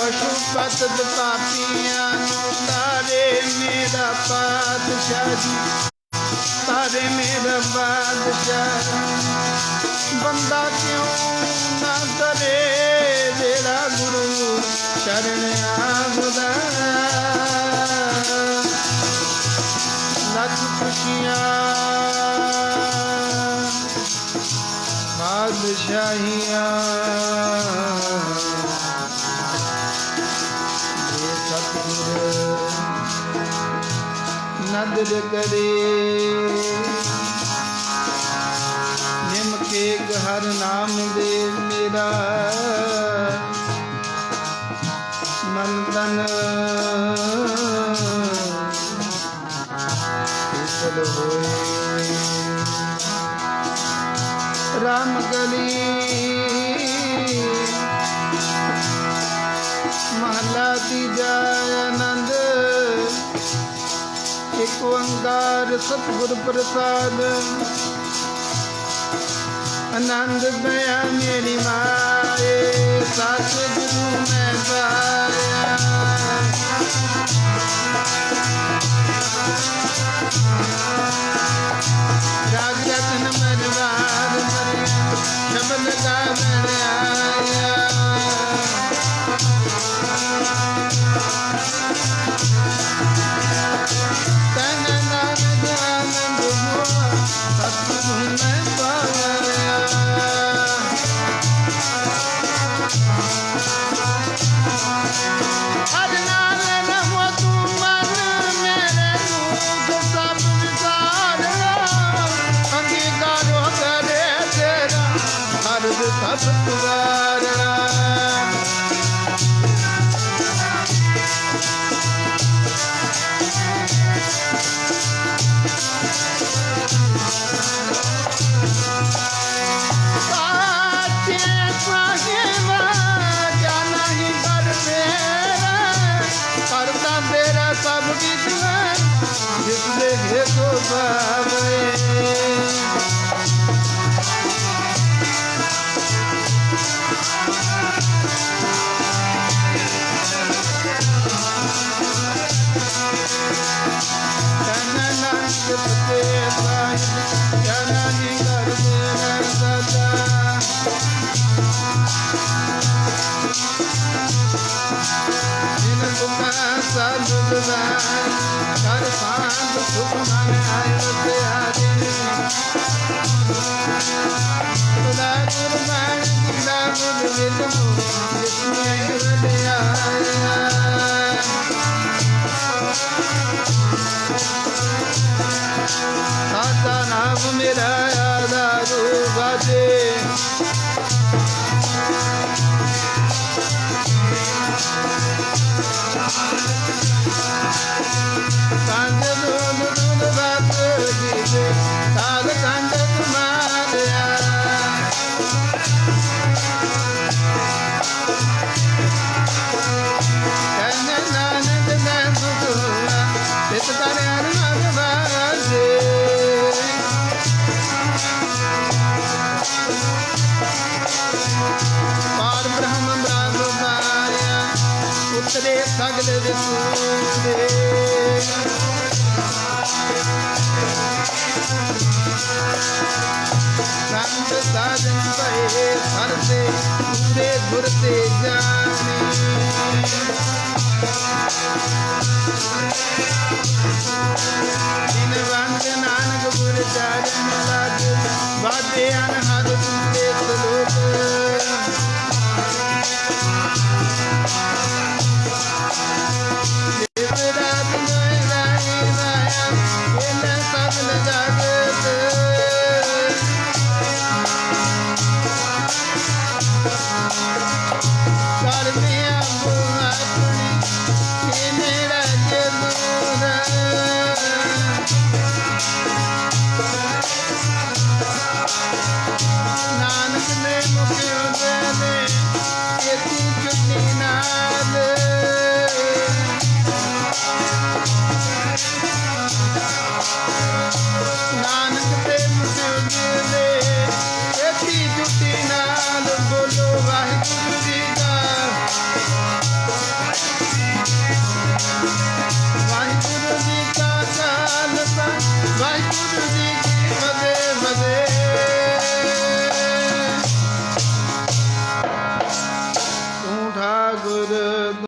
ਪਸ਼ੁਪਤ ਪਾਪੀਆਂ ਨੂੰ ਤਾਰੇ ਮੇਰਾ ਪਾਤਸ਼ਾਹ ਜੀ, ਤਾਰੇ ਮੇਰਾ ਬਾਦਸ਼ਾਹ। ਬੰਦਾ ਕਿਉਂ ਨਾ ਕਰੇ ਜਿਹੜਾ ਗੁਰੂ ਸ਼ਰਨ ਆਵਦਾ। ਲੱਖ ਖੁਸ਼ੀਆਂ ਬਾਦਸ਼ਾਹੀਆਂ ਜੇ ਸਤਿਗੁਰ ਨਦਰ ਕਰੇ। ਨਿਮ ਕੇ ਹਰ ਨਾਮ ਦੇ ਮੇਰਾ ਮਨ ਤਨ शीतल होए। राम गली महला तीजा आनंद एक ओंकार सतगुर प्रसाद। आनंद दया मेरी माए सतगुरु मैं पाया। राग रतन मरवार शबद गावन आया। तन नानक आनंद हुआ सतगुरु मैं पाया। हर नाम रमो तू मन मेरे रूप सब विसारना। अंगीकारो करे तेरा हर सब तुवारना। सब जिसले है तो बाबे। कर सांग सुख मन आयो त्यारे। खुदा कुर्बान खुदा गुर विदमो जिसमें गुर आया। साता नाम मेरा आधारू बाजे। कंद दूध दूध बात दीजे साग कंद तुम्हारा। कन नानक मैं सुखुआ चित करे अरमान बाजे। पार ब्रह्म ब्रह्म माया उतरे सगल विसूरे। संत साधन भये हर से पूरे गुर ते जाने।